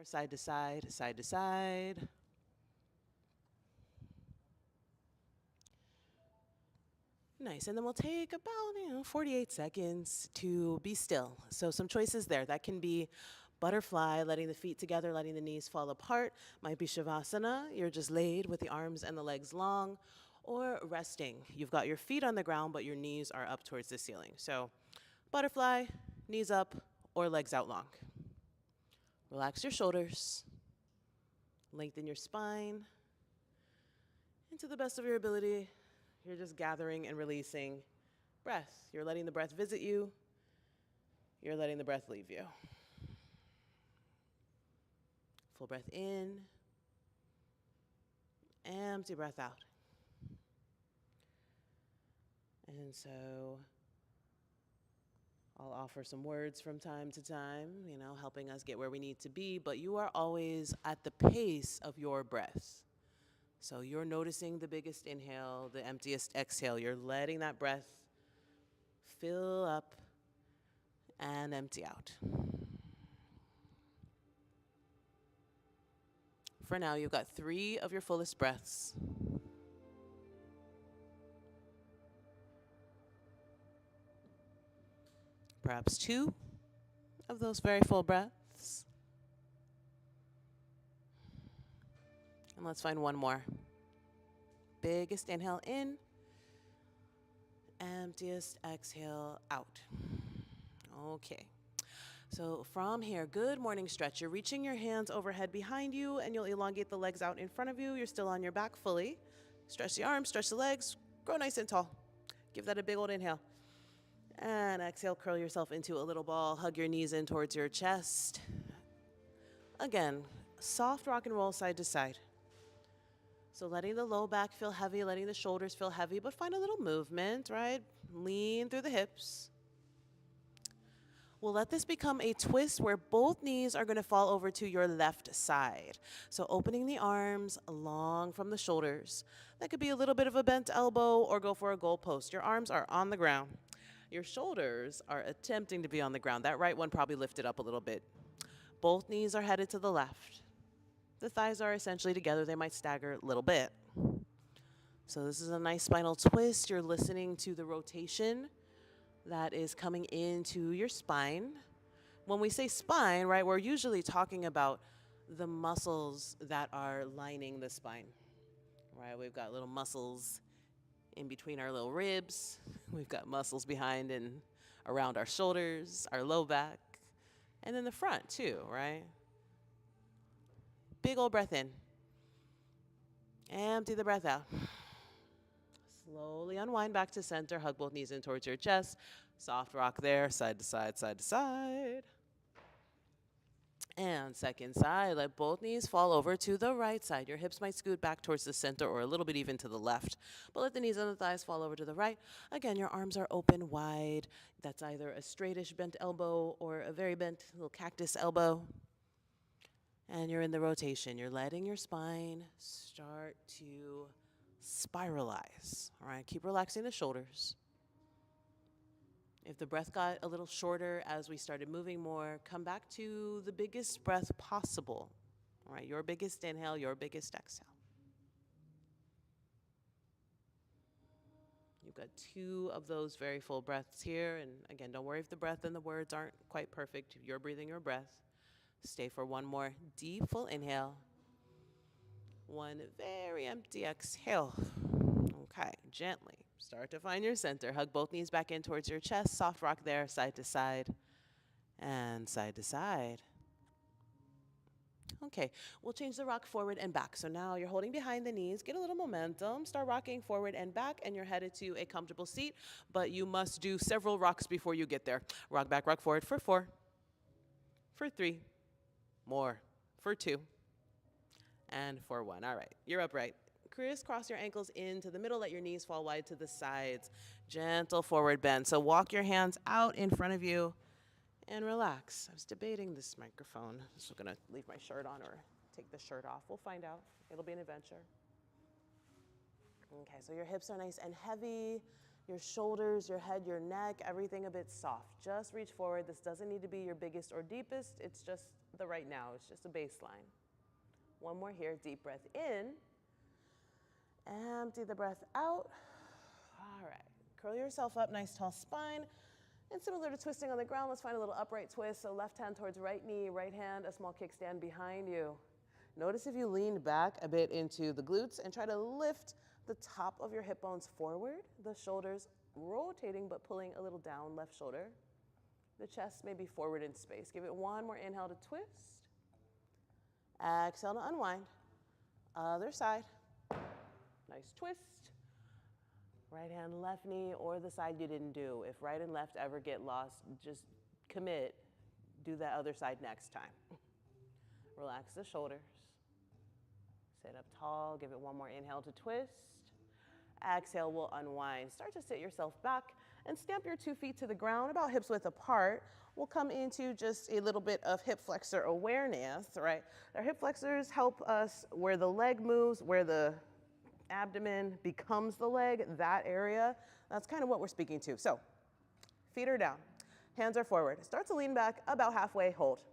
Side to side, side to side. Nice, and then we'll take about 48 seconds to be still. So some choices there. That can be butterfly, letting the feet together, letting the knees fall apart. Might be shavasana, you're just laid with the arms and the legs long. Or resting, you've got your feet on the ground, but your knees are up towards the ceiling. So butterfly, knees up, or legs out long. Relax your shoulders, lengthen your spine, and to the best of your ability, you're just gathering and releasing breath. You're letting the breath visit you. You're letting the breath leave you. Full breath in. Empty breath out. And so I'll offer some words from time to time, helping us get where we need to be, but you are always at the pace of your breath. So you're noticing the biggest inhale, the emptiest exhale. You're letting that breath fill up and empty out. For now, you've got 3 of your fullest breaths. Perhaps 2 of those very full breaths. And let's find one more. Biggest inhale in, emptiest exhale out. Okay. So from here, good morning stretch. You're reaching your hands overhead behind you, and you'll elongate the legs out in front of you. You're still on your back fully. Stretch the arms, stretch the legs, grow nice and tall. Give that a big old inhale. And exhale, curl yourself into a little ball. Hug your knees in towards your chest. Again, soft rock and roll side to side. So letting the low back feel heavy, letting the shoulders feel heavy, but find a little movement, right? Lean through the hips. We'll let this become a twist where both knees are going to fall over to your left side. So opening the arms long from the shoulders. That could be a little bit of a bent elbow or go for a goalpost. Your arms are on the ground. Your shoulders are attempting to be on the ground. That right one probably lifted up a little bit. Both knees are headed to the left. The thighs are essentially together. They might stagger a little bit. So this is a nice spinal twist. You're listening to the rotation that is coming into your spine. When we say spine, right, we're usually talking about the muscles that are lining the spine, right? We've got little muscles in between our little ribs. We've got muscles behind and around our shoulders, our low back, and then the front too, right? Big old breath in. Empty the breath out. Slowly unwind back to center. Hug both knees in towards your chest. Soft rock there, side to side, side to side. And second side, let both knees fall over to the right side. Your hips might scoot back towards the center or a little bit even to the left. But let the knees and the thighs fall over to the right. Again, your arms are open wide. That's either a straightish bent elbow or a very bent little cactus elbow. And you're in the rotation. You're letting your spine start to spiralize. All right, keep relaxing the shoulders. If the breath got a little shorter as we started moving more, come back to the biggest breath possible. All right, your biggest inhale, your biggest exhale. You've got 2 of those very full breaths here. And again, don't worry if the breath and the words aren't quite perfect. You're breathing your breath. Stay for one more deep, full inhale. One very empty exhale. Okay, gently start to find your center. Hug both knees back in towards your chest. Soft rock there, side to side and side to side. Okay, we'll change the rock forward and back. So now you're holding behind the knees. Get a little momentum. Start rocking forward and back, and you're headed to a comfortable seat, but you must do several rocks before you get there. Rock back, rock forward for 4, for 3, more, for 2, and for 1. All right, you're upright. Crisscross your ankles into the middle. Let your knees fall wide to the sides. Gentle forward bend. So walk your hands out in front of you and relax. I was debating this microphone. So I'm going to leave my shirt on or take the shirt off. We'll find out. It'll be an adventure. Okay, so your hips are nice and heavy. Your shoulders, your head, your neck, everything a bit soft. Just reach forward. This doesn't need to be your biggest or deepest. It's just the right now. It's just a baseline. One more here, deep breath in. Empty the breath out. All right, curl yourself up, nice tall spine. And similar to twisting on the ground, let's find a little upright twist. So left hand towards right knee, right hand, a small kickstand behind you. Notice if you leaned back a bit into the glutes and try to lift the top of your hip bones forward, the shoulders rotating but pulling a little down, left shoulder. The chest may be forward in space. Give it one more inhale to twist. Exhale to unwind. Other side. Nice twist. Right hand, left knee, or the side you didn't do. If right and left ever get lost, just commit. Do that other side next time. Relax the shoulders. Sit up tall. Give it one more inhale to twist. Exhale, we'll unwind. Start to sit yourself back and stamp your 2 feet to the ground, about hips width apart. We'll come into just a little bit of hip flexor awareness, right? Our hip flexors help us where the leg moves, where the abdomen becomes the leg, that area. That's kind of what we're speaking to. So feet are down, hands are forward. Start to lean back about halfway, hold.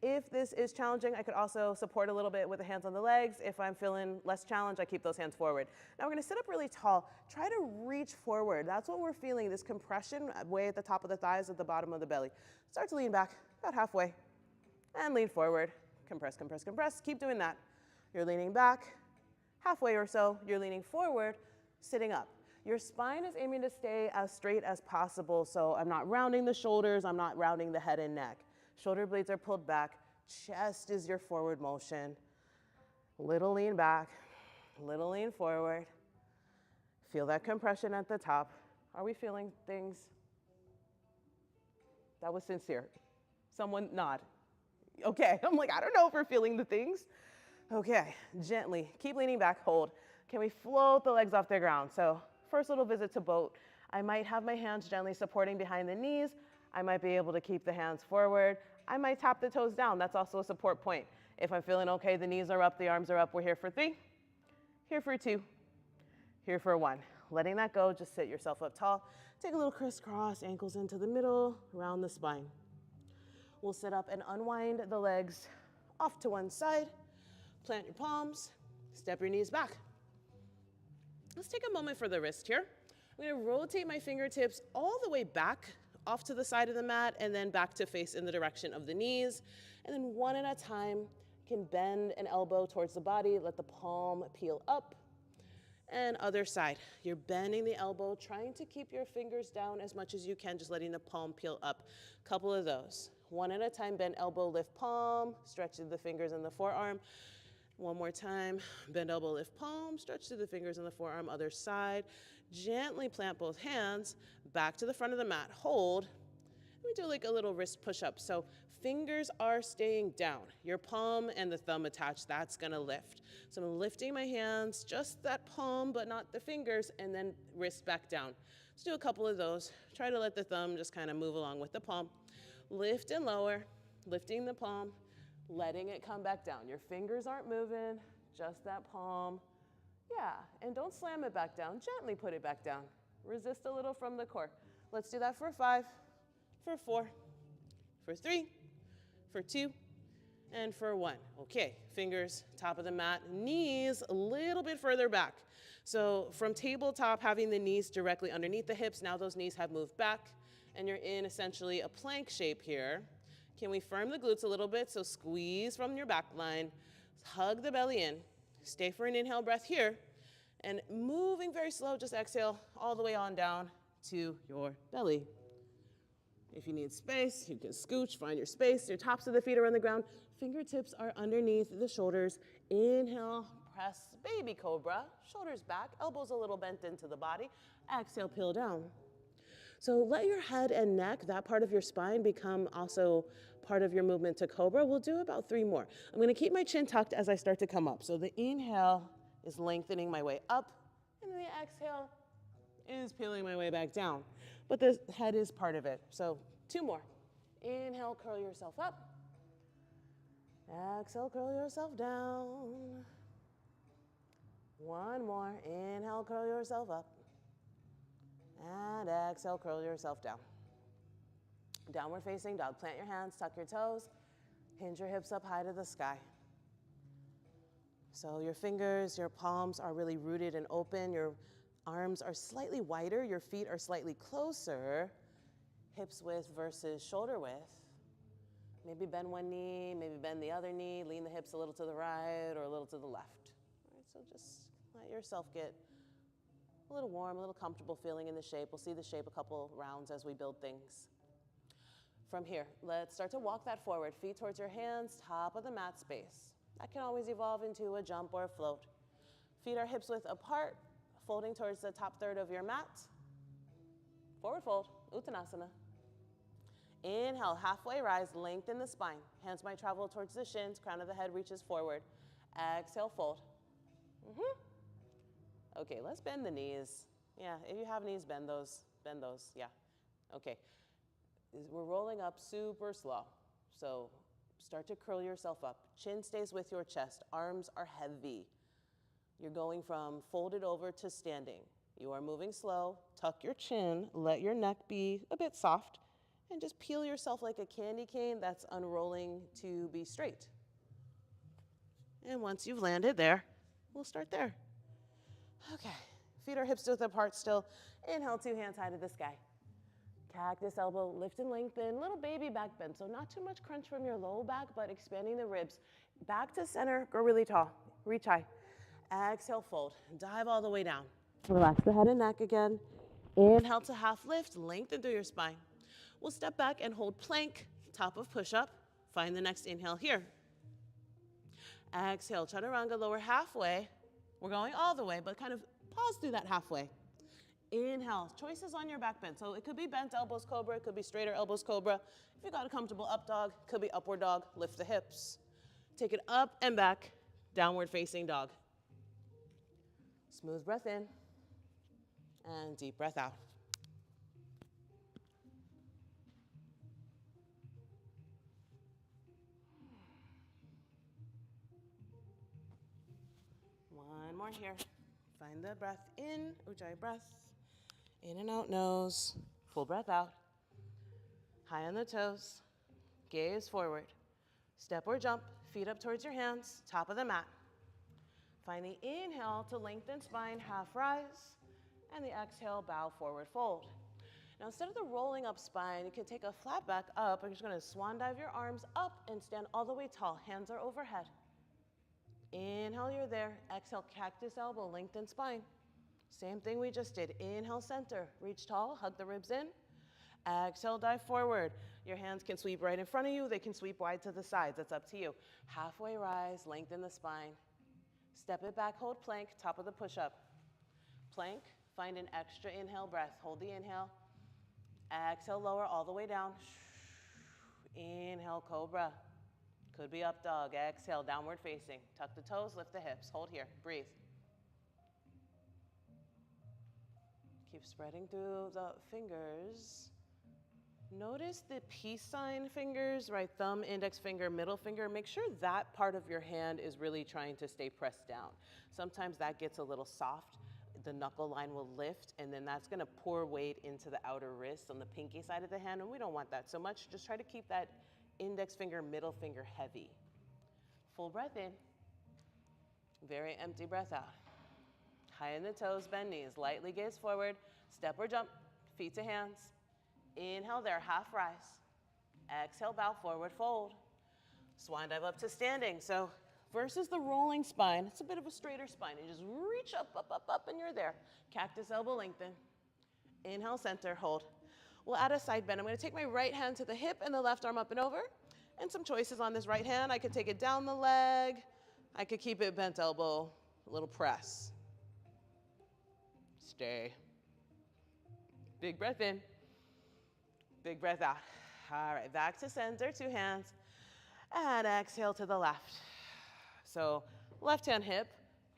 If this is challenging, I could also support a little bit with the hands on the legs. If I'm feeling less challenged, I keep those hands forward. Now we're gonna sit up really tall. Try to reach forward. That's what we're feeling, this compression way at the top of the thighs, at the bottom of the belly. Start to lean back about halfway and lean forward. Compress, compress, compress. Keep doing that. You're leaning back halfway or so. You're leaning forward, sitting up. Your spine is aiming to stay as straight as possible, so I'm not rounding the shoulders, I'm not rounding the head and neck. Shoulder blades are pulled back, chest is your forward motion. Little lean back, little lean forward. Feel that compression at the top. Are we feeling things? That was sincere. Someone nod. Okay, I'm like, I don't know if we're feeling the things. Okay, gently, keep leaning back, hold. Can we float the legs off the ground? So first little visit to boat. I might have my hands gently supporting behind the knees. I might be able to keep the hands forward. I might tap the toes down. That's also a support point. If I'm feeling okay, the knees are up, the arms are up. We're here for 3, here for 2, here for 1. Letting that go, just sit yourself up tall. Take a little crisscross, ankles into the middle, around the spine. We'll sit up and unwind the legs off to one side. Plant your palms, step your knees back. Let's take a moment for the wrist here. I'm gonna rotate my fingertips all the way back off to the side of the mat and then back to face in the direction of the knees. And then one at a time, you can bend an elbow towards the body, let the palm peel up. And other side, you're bending the elbow, trying to keep your fingers down as much as you can, just letting the palm peel up. Couple of those. One at a time, bend elbow, lift palm, stretch the fingers in the forearm. One more time, bend elbow, lift palm, stretch to the fingers in the forearm, other side. Gently plant both hands, back to the front of the mat, hold. We do like a little wrist push-up. So fingers are staying down. Your palm and the thumb attached, that's gonna lift. So I'm lifting my hands, just that palm, but not the fingers, and then wrist back down. Let's do a couple of those. Try to let the thumb just kind of move along with the palm. Lift and lower, lifting the palm, letting it come back down. Your fingers aren't moving, just that palm. Yeah, and don't slam it back down. Gently put it back down. Resist a little from the core. Let's do that for 5, for 4, for 3, for 2, and for 1. Okay, fingers, top of the mat, knees a little bit further back. So from tabletop, having the knees directly underneath the hips, now those knees have moved back, and you're in essentially a plank shape here. Can we firm the glutes a little bit? So squeeze from your back line, hug the belly in, stay for an inhale breath here, and moving very slow, just exhale all the way on down to your belly. If you need space, you can scooch, find your space. Your tops of the feet are on the ground. Fingertips are underneath the shoulders. Inhale, press baby cobra, shoulders back, elbows a little bent into the body. Exhale, peel down. So let your head and neck, that part of your spine, become also part of your movement to cobra. We'll do about 3 more. I'm gonna keep my chin tucked as I start to come up. So the inhale is lengthening my way up, and the exhale is peeling my way back down. But the head is part of it. So 2 more. Inhale, curl yourself up. Exhale, curl yourself down. 1 more. Inhale, curl yourself up. And exhale, curl yourself down. Downward facing dog. Plant your hands, tuck your toes. Hinge your hips up high to the sky. So your fingers, your palms are really rooted and open. Your arms are slightly wider. Your feet are slightly closer. Hips width versus shoulder width. Maybe bend one knee, maybe bend the other knee. Lean the hips a little to the right or a little to the left. All right, so just let yourself get a little warm, a little comfortable feeling in the shape. We'll see the shape a couple rounds as we build things. From here, let's start to walk that forward. Feet towards your hands, top of the mat space. That can always evolve into a jump or a float. Feet are hips width apart, folding towards the top third of your mat. Forward fold, Uttanasana. Inhale, halfway rise, lengthen the spine. Hands might travel towards the shins, crown of the head reaches forward. Exhale, fold. Okay, let's bend the knees. Yeah, if you have knees, bend those, yeah. Okay, we're rolling up super slow. So start to curl yourself up. Chin stays with your chest, arms are heavy. You're going from folded over to standing. You are moving slow, tuck your chin, let your neck be a bit soft, and just peel yourself like a candy cane that's unrolling to be straight. And once you've landed there, we'll start there. Okay, feet are hips width apart still. Inhale, two hands high to the sky. Cactus elbow, lift and lengthen, little baby back bend. So not too much crunch from your low back, but expanding the ribs. Back to center, go really tall, reach high. Exhale, fold, dive all the way down. Relax the head and neck again. Inhale to half lift, lengthen through your spine. We'll step back and hold plank, top of push-up. Find the next inhale here. Exhale, chaturanga, lower halfway. We're going all the way, but kind of pause through that halfway. Inhale, choices on your back bend. So it could be bent elbows cobra, it could be straighter elbows cobra. If you got a comfortable up dog, could be upward dog, lift the hips. Take it up and back, downward facing dog. Smooth breath in, and deep breath out. One more here. Find the breath in, Ujjayi breath. In and out nose, full breath out. High on the toes, gaze forward. Step or jump, feet up towards your hands, top of the mat. Find the inhale to lengthen spine, half rise, and the exhale, bow forward fold. Now instead of the rolling up spine, you can take a flat back up. I'm just gonna swan dive your arms up and stand all the way tall. Hands are overhead. Inhale, you're there. Exhale, cactus elbow, lengthen spine. Same thing we just did. Inhale, center, reach tall, hug the ribs in. Exhale, dive forward. Your hands can sweep right in front of you. They can sweep wide to the sides. That's up to you. Halfway rise, lengthen the spine. Step it back, hold plank, top of the push-up. Plank, find an extra inhale breath. Hold the inhale. Exhale, lower all the way down. Inhale, cobra. Could be up dog. Exhale, downward facing. Tuck the toes, lift the hips. Hold here, breathe. Keep spreading through the fingers. Notice the peace sign fingers, right thumb, index finger, middle finger. Make sure that part of your hand is really trying to stay pressed down. Sometimes that gets a little soft. The knuckle line will lift, and then that's gonna pour weight into the outer wrist on the pinky side of the hand, and we don't want that so much. Just try to keep that index finger, middle finger heavy. Full breath in. Very empty breath out. High in the toes, bend knees, lightly gaze forward. Step or jump, feet to hands. Inhale there, half rise. Exhale, bow forward, fold. Swan dive up to standing. So versus the rolling spine, it's a bit of a straighter spine. You just reach up, up, up, up, and you're there. Cactus elbow lengthen. Inhale, center, hold. We'll add a side bend. I'm gonna take my right hand to the hip and the left arm up and over. And some choices on this right hand. I could take it down the leg. I could keep it bent elbow, a little press. Stay. Big breath in. Big breath out. All right, back to center, two hands. And exhale to the left. So left hand hip,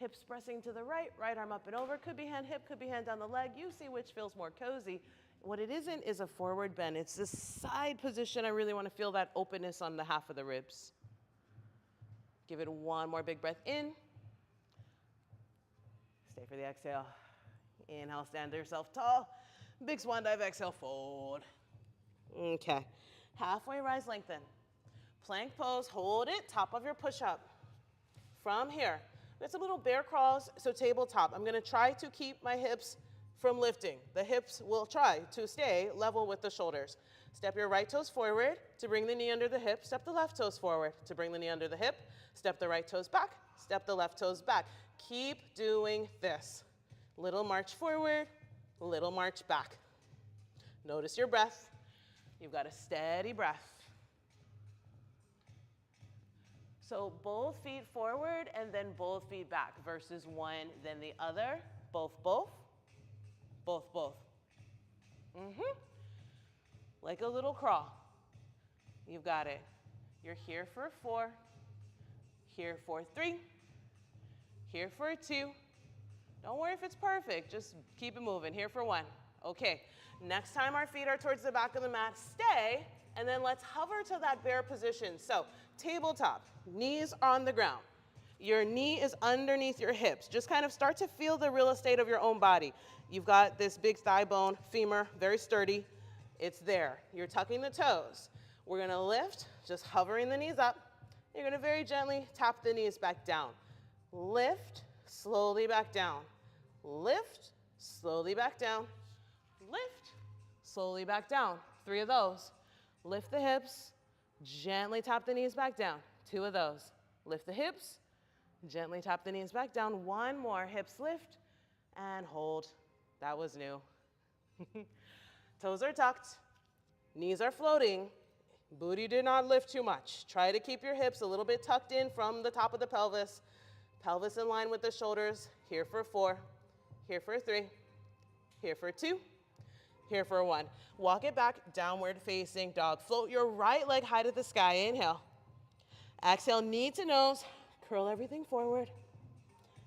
hips pressing to the right, right arm up and over. Could be hand hip, could be hand down the leg. You see which feels more cozy. What it isn't is a forward bend. It's this side position. I really want to feel that openness on the half of the ribs. Give it one more big breath in. Stay for the exhale. Inhale, stand yourself tall. Big swan dive, exhale, fold. Okay. Halfway rise, lengthen. Plank pose, hold it, top of your push-up. From here, it's a little bear crawls, so tabletop. I'm gonna try to keep my hips from lifting. The hips will try to stay level with the shoulders. Step your right toes forward to bring the knee under the hip. Step the left toes forward to bring the knee under the hip. Step the right toes back. Step the left toes back. Keep doing this. Little march forward, little march back. Notice your breath. You've got a steady breath. So both feet forward and then both feet back versus one, then the other. Both, both. Both, both. Like a little crawl. You've got it. You're here for 4, here for 3, here for 2. Don't worry if it's perfect, just keep it moving. Here for 1. Okay, next time our feet are towards the back of the mat, stay, and then let's hover to that bear position. So tabletop, knees on the ground. Your knee is underneath your hips. Just kind of start to feel the real estate of your own body. You've got this big thigh bone, femur, very sturdy. It's there. You're tucking the toes. We're gonna lift, just hovering the knees up. You're gonna very gently tap the knees back down. Lift, slowly back down. Lift, slowly back down. Lift, slowly back down. 3 of those. Lift the hips, gently tap the knees back down. 2 of those. Lift the hips, gently tap the knees back down. 1 more, hips lift, and hold. That was new. Toes are tucked, knees are floating, booty did not lift too much. Try to keep your hips a little bit tucked in from the top of the pelvis. Pelvis in line with the shoulders. Here for 4, here for 3, here for 2, here for 1. Walk it back, downward facing dog. Float your right leg high to the sky, inhale. Exhale, knee to nose, curl everything forward.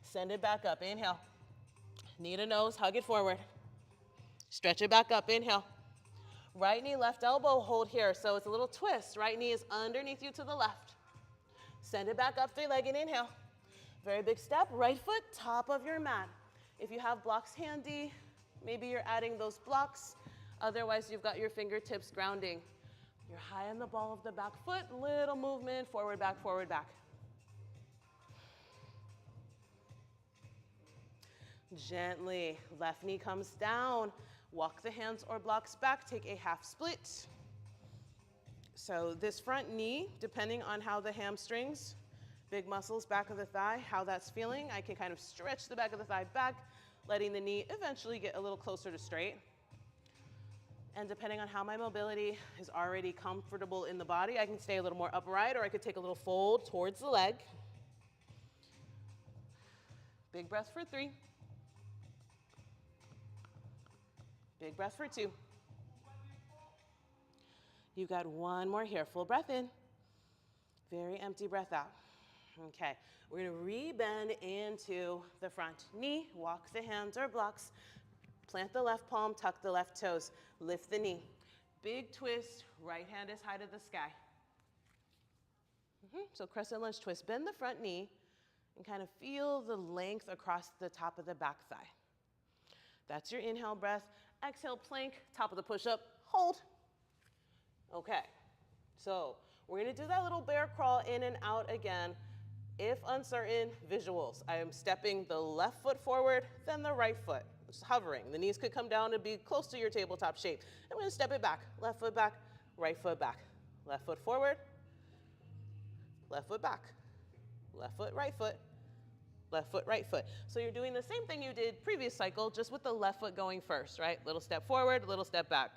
Send it back up, inhale. Knee to nose, hug it forward. Stretch it back up, inhale. Right knee, left elbow, hold here. So it's a little twist. Right knee is underneath you to the left. Send it back up, 3-legged, inhale. Very big step, right foot, top of your mat. If you have blocks handy, maybe you're adding those blocks. Otherwise, you've got your fingertips grounding. You're high on the ball of the back foot, little movement, forward, back, forward, back. Gently, left knee comes down. Walk the hands or blocks back, take a half split. So this front knee, depending on how the hamstrings, big muscles, back of the thigh, how that's feeling, I can kind of stretch the back of the thigh back, letting the knee eventually get a little closer to straight. And depending on how my mobility is already comfortable in the body, I can stay a little more upright, or I could take a little fold towards the leg. Big breath for 3. Big breath for 2. You've got 1 more here. Full breath in. Very empty breath out. Okay, we're gonna re-bend into the front knee. Walk the hands or blocks. Plant the left palm, tuck the left toes. Lift the knee. Big twist, right hand is high to the sky. So crescent lunge twist. Bend the front knee and kind of feel the length across the top of the back thigh. That's your inhale breath. Exhale, plank, top of the push-up, hold. Okay, so we're gonna do that little bear crawl in and out again. If uncertain, visuals. I am stepping the left foot forward, then the right foot, just hovering. The knees could come down and be close to your tabletop shape. I'm gonna step it back, left foot back, right foot back. Left foot forward, left foot back, left foot, right foot, left foot, right foot. So you're doing the same thing you did previous cycle, just with the left foot going first, right? Little step forward, little step back.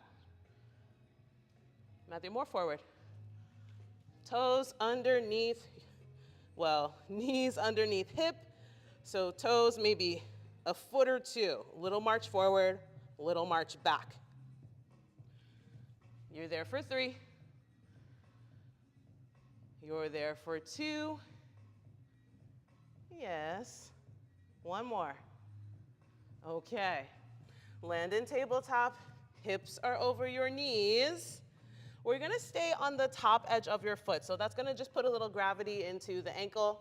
Matthew, more forward. Toes underneath, well, knees underneath hip. So toes maybe a foot or 2. Little march forward, little march back. You're there for 3. You're there for 2. Yes. 1 more. Okay. Land in tabletop. Hips are over your knees. We're gonna stay on the top edge of your foot. So that's gonna just put a little gravity into the ankle.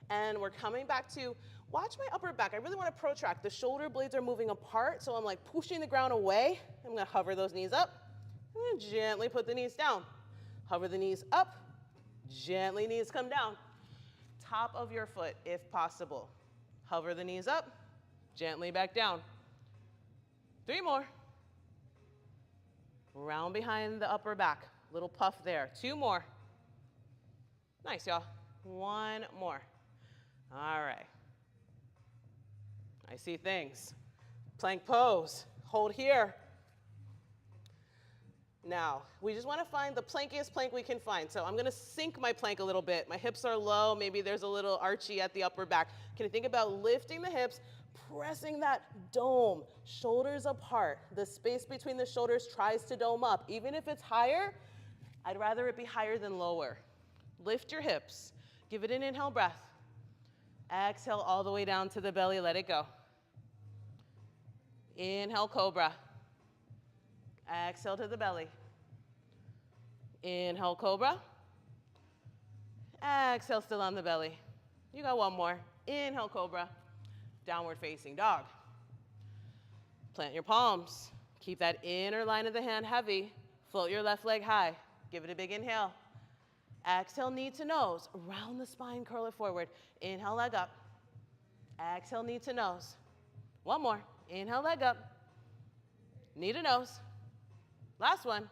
And we're coming back to, watch my upper back. I really wanna protract. The shoulder blades are moving apart, so I'm like pushing the ground away. I'm gonna hover those knees up. I'm gonna gently put the knees down. Hover the knees up, Gently knees come down. Top of your foot if possible. Hover the knees up, gently back down. 3 more. Round behind the upper back. Little puff there. 2 more. Nice, y'all. 1 more. All right. I see things. Plank pose. Hold here. Now, we just want to find the plankiest plank we can find. So I'm going to sink my plank a little bit. My hips are low. Maybe there's a little archy at the upper back. Can you think about lifting the hips, pressing that dome, shoulders apart. The space between the shoulders tries to dome up. Even if it's higher, I'd rather it be higher than lower. Lift your hips. Give it an inhale breath. Exhale all the way down to the belly. Let it go. Inhale, cobra. Exhale to the belly. Inhale, cobra. Exhale, still on the belly. You got 1 more. Inhale, cobra. Downward facing dog. Plant your palms. Keep that inner line of the hand heavy. Float your left leg high. Give it a big inhale. Exhale, knee to nose. Round the spine, curl it forward. Inhale, leg up. Exhale, knee to nose. 1 more. Inhale, leg up. Knee to nose. Last one.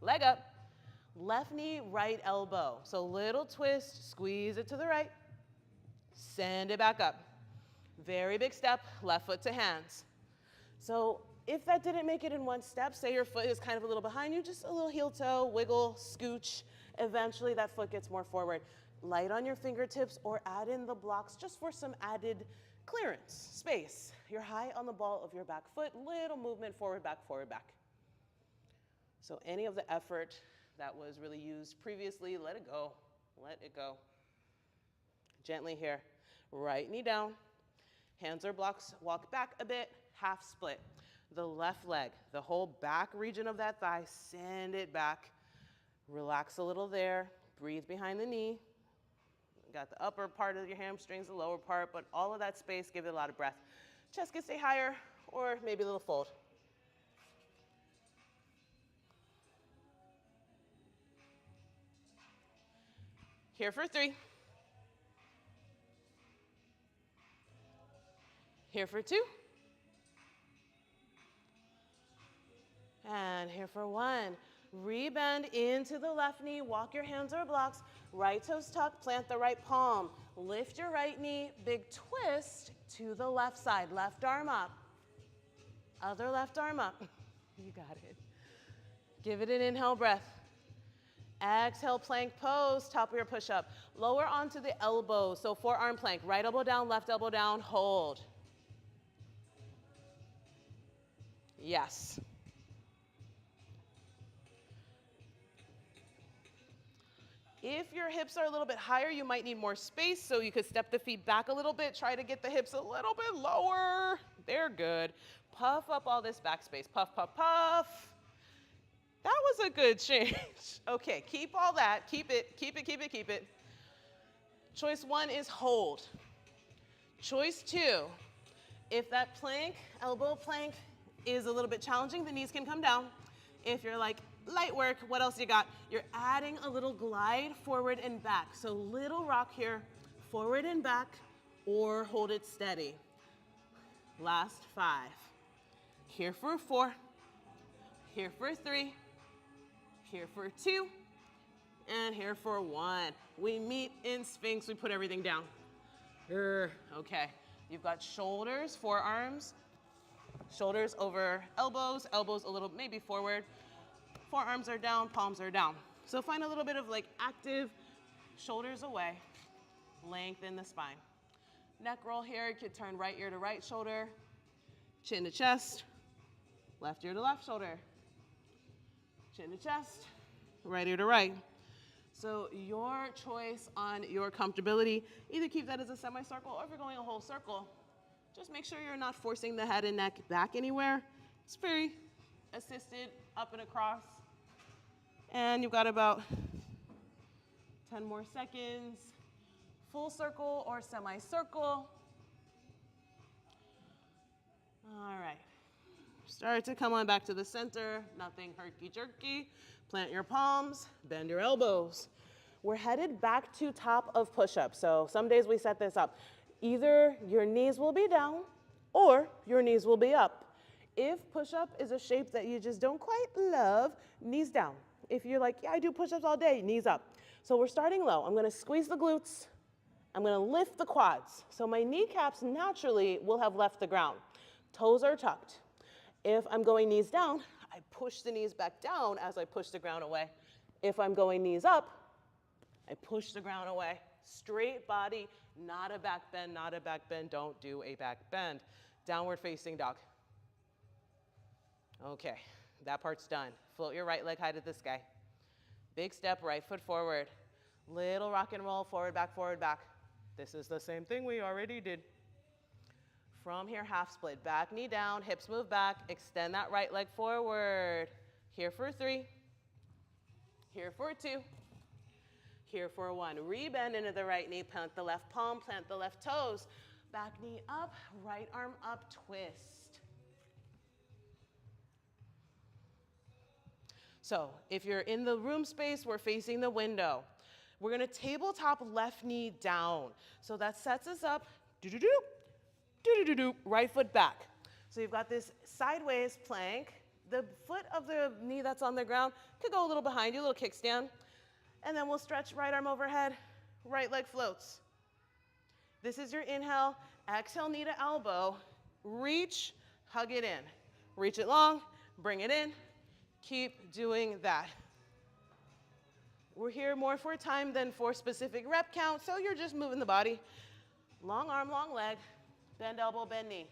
Leg up. Left knee, right elbow. So little twist, squeeze it to the right. Send it back up. Very big step, left foot to hands. So if that didn't make it in 1 step, say your foot is kind of a little behind you, just a little heel toe, wiggle, scooch. Eventually that foot gets more forward. Light on your fingertips or add in the blocks just for some added clearance, space. You're high on the ball of your back foot, little movement forward, back, forward, back. So any of the effort that was really used previously, let it go, let it go. Gently here, right knee down, hands or blocks, walk back a bit, half split. The left leg, the whole back region of that thigh, send it back. Relax a little there, breathe behind the knee. Got the upper part of your hamstrings, the lower part, but all of that space, give it a lot of breath. Chest can stay higher or maybe a little fold. Here for 3. Here for 2. And here for 1. Rebend into the left knee, walk your hands or blocks, right toes tucked, plant the right palm. Lift your right knee, big twist to the left side, left arm up. Other left arm up. You got it. Give it an inhale breath. Exhale, plank pose, top of your push-up. Lower onto the elbow, so forearm plank. Right elbow down, left elbow down, hold. Yes. If your hips are a little bit higher, you might need more space, so you could step the feet back a little bit. Try to get the hips a little bit lower. They're good. Puff up all this back space. Puff, puff, puff. That was a good change. Okay, keep all that. Keep it, keep it, keep it, keep it. Choice 1 is hold. Choice 2, if that plank, elbow plank, is a little bit challenging, the knees can come down. If you're like, light work, what else you got? You're adding a little glide forward and back. So little rock here, forward and back, or hold it steady. Last 5. Here for 4. Here for 3. Here for 2. And here for 1. We meet in Sphinx, we put everything down. Okay, you've got shoulders, forearms, shoulders over elbows, elbows a little maybe forward. Forearms are down, palms are down. So find a little bit of like active, shoulders away, lengthen the spine. Neck roll here, you could turn right ear to right shoulder, chin to chest, left ear to left shoulder, chin to chest, right ear to right. So your choice on your comfortability, either keep that as a semicircle or if you're going a whole circle, just make sure you're not forcing the head and neck back anywhere. It's very assisted up and across. And you've got about 10 more seconds. Full circle or semicircle. All right. Start to come on back to the center. Nothing herky-jerky. Plant your palms, bend your elbows. We're headed back to top of push-up. So some days we set this up. Either your knees will be down or your knees will be up. If push-up is a shape that you just don't quite love, knees down. If you're like, yeah, I do push-ups all day, knees up. So we're starting low. I'm gonna squeeze the glutes. I'm gonna lift the quads. So my kneecaps naturally will have left the ground. Toes are tucked. If I'm going knees down, I push the knees back down as I push the ground away. If I'm going knees up, I push the ground away. Straight body, not a back bend, not a back bend. Don't do a back bend. Downward facing dog. Okay, that part's done. Float your right leg high to the sky. Big step, right foot forward. Little rock and roll, forward, back, forward, back. This is the same thing we already did. From here, half split. Back knee down, hips move back. Extend that right leg forward. Here for 3. Here for 2. Here for 1. Rebend into the right knee, plant the left palm, plant the left toes. Back knee up, right arm up, twist. So if you're in the room space, we're facing the window. We're gonna tabletop left knee down. So that sets us up, do-do-do, do-do-do-do, right foot back. So you've got this sideways plank. The foot of the knee that's on the ground could go a little behind you, a little kickstand. And then we'll stretch right arm overhead, right leg floats. This is your inhale, exhale, knee to elbow. Reach, hug it in. Reach it long, bring it in. Keep doing that. We're here more for time than for specific rep count, so you're just moving the body. Long arm, long leg, bend elbow, bend knee.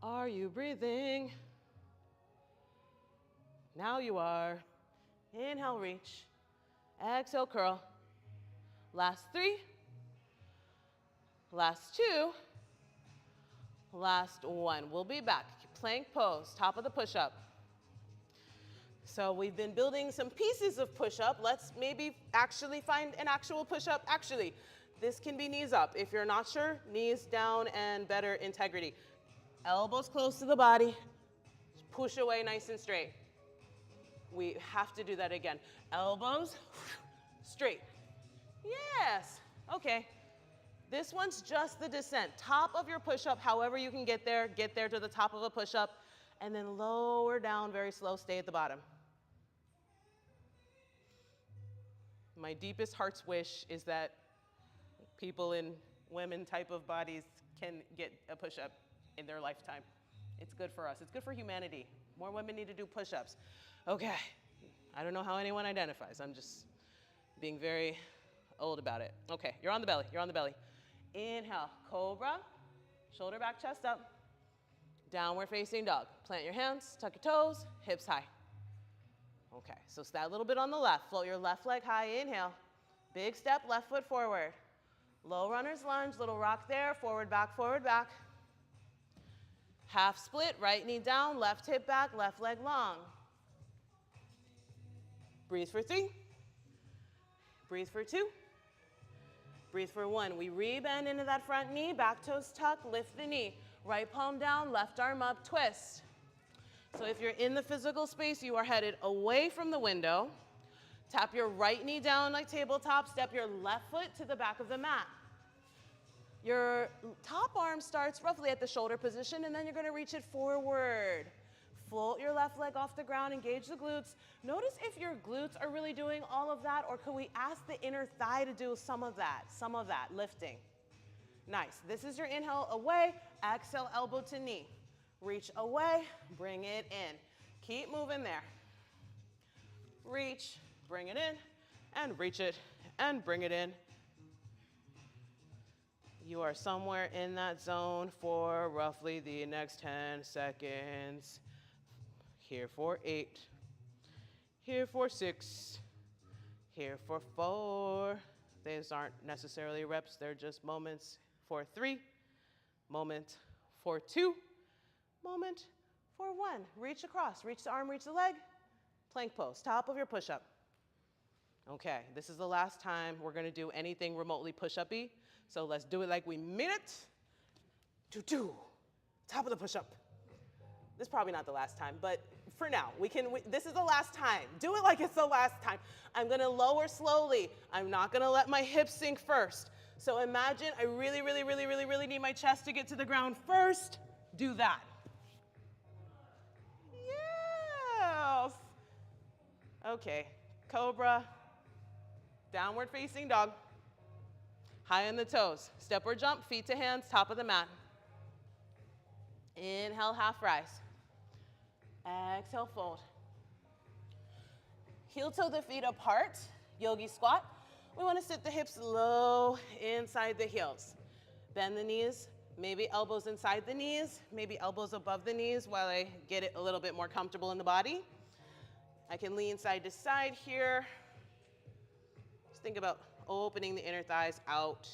Are you breathing? Now you are. Inhale, reach. Exhale, curl. Last 3. Last 2. Last 1. We'll be back. Plank pose, top of the push-up. So we've been building some pieces of push-up. Let's maybe actually find an actual push-up. Actually, this can be knees up. If you're not sure, knees down and better integrity. Elbows close to the body. Push away nice and straight. We have to do that again. Elbows straight. Yes. Okay. This one's just the descent. Top of your push-up, however you can get there to the top of a push-up, and then lower down, very slow, stay at the bottom. My deepest heart's wish is that people in women type of bodies can get a push-up in their lifetime. It's good for us. It's good for humanity. More women need to do push-ups. Okay. I don't know how anyone identifies. I'm just being very old about it. Okay, you're on the belly. You're on the belly. Inhale, cobra, shoulder back, chest up. Downward facing dog. Plant your hands, tuck your toes, hips high. Okay, so that little bit on the left. Float your left leg high, inhale. Big step, left foot forward. Low runner's lunge, little rock there, forward, back, forward, back. Half split, right knee down, left hip back, left leg long. Breathe for 3. Breathe for 2. Breathe for 1. We rebend into that front knee, back toes tuck, lift the knee. Right palm down, left arm up, twist. So if you're in the physical space, you are headed away from the window. Tap your right knee down like tabletop, step your left foot to the back of the mat. Your top arm starts roughly at the shoulder position, and then you're gonna reach it forward. Float your left leg off the ground, engage the glutes. Notice if your glutes are really doing all of that, or could we ask the inner thigh to do some of that, lifting. Nice. This is your inhale away, exhale elbow to knee. Reach away, bring it in. Keep moving there. Reach, bring it in, and reach it, and bring it in. You are somewhere in that zone for roughly the next 10 seconds. Here for 8, here for 6, here for 4. These aren't necessarily reps, they're just moments. For 3, moment for 2, moment for 1. Reach across, reach the arm, reach the leg. Plank pose, top of your push-up. Okay, this is the last time we're gonna do anything remotely push-up-y. So let's do it like we mean it. 2, 2, top of the push-up. This is probably not the last time, but for now. This is the last time. Do it like it's the last time. I'm gonna lower slowly. I'm not gonna let my hips sink first. So imagine I really, really, really, really, really need my chest to get to the ground first. Do that. Yes. Okay, cobra, downward facing dog. High on the toes. Step or jump, feet to hands, top of the mat. Inhale, half rise. Exhale, fold. Heel toe the feet apart, yogi squat. We want to sit the hips low inside the heels. Bend the knees, maybe elbows inside the knees, maybe elbows above the knees while I get it a little bit more comfortable in the body. I can lean side to side here. Just think about opening the inner thighs out.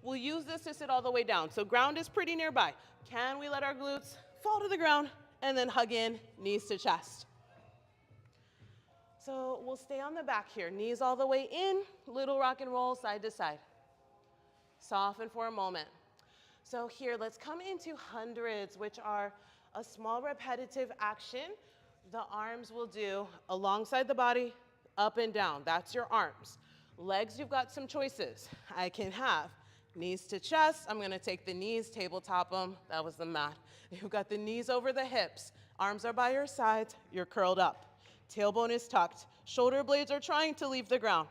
We'll use this to sit all the way down. So ground is pretty nearby. Can we let our glutes fall to the ground and then hug in, knees to chest? So we'll stay on the back here. Knees all the way in, little rock and roll side to side. Soften for a moment. So here, let's come into hundreds, which are a small repetitive action. The arms will do alongside the body, up and down. That's your arms. Legs, you've got some choices. I can have knees to chest. I'm gonna take the knees, tabletop them. That was the mat. You've got the knees over the hips. Arms are by your sides. You're curled up. Tailbone is tucked. Shoulder blades are trying to leave the ground.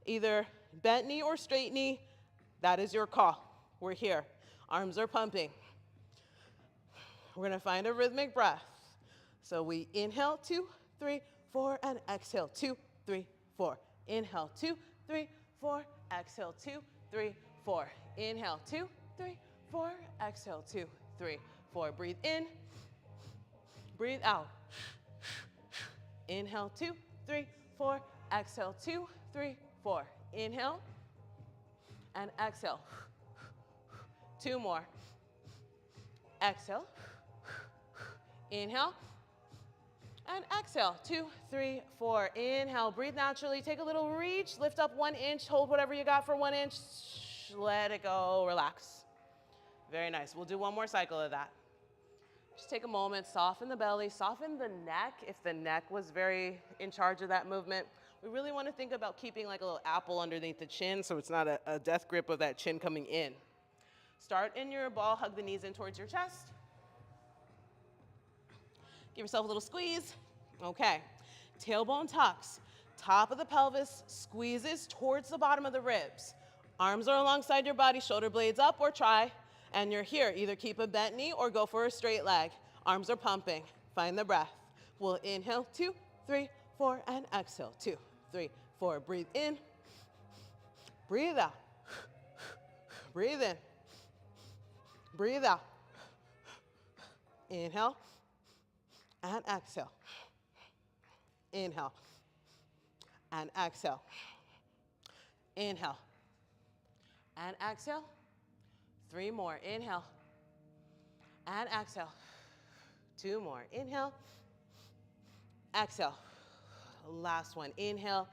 Either bent knee or straight knee. That is your call. We're here. Arms are pumping. We're gonna find a rhythmic breath. So we inhale, 2, 3, 4, and exhale, 2, 3, 4. Inhale, 2, 3, 4. Exhale, 2, 3, 4. Inhale, 2, 3, 4. Exhale, 2, 3, 4. Breathe in, breathe out. Inhale, 2, 3, 4. Exhale, 2, 3, 4. Inhale and exhale. 2 more. Exhale. Inhale and exhale. 2, 3, 4. Inhale, breathe naturally. Take a little reach. Lift up 1 inch. Hold whatever you got for 1 inch. Let it go. Relax. Very nice. We'll do 1 more cycle of that. Just take a moment, soften the belly, soften the neck if the neck was very in charge of that movement. We really want to think about keeping like a little apple underneath the chin so it's not a death grip of that chin coming in. Start in your ball, hug the knees in towards your chest. Give yourself a little squeeze. Okay, tailbone tucks. Top of the pelvis squeezes towards the bottom of the ribs. Arms are alongside your body, shoulder blades up or try. And you're here, either keep a bent knee or go for a straight leg. Arms are pumping, find the breath. We'll inhale, 2, 3, 4, and exhale, 2, 3, 4. Breathe in, breathe out. Breathe in, breathe out. Inhale and exhale. Inhale and exhale. Inhale and exhale. 3 more. Inhale and exhale. 2 more. Inhale, exhale. Last one. Inhale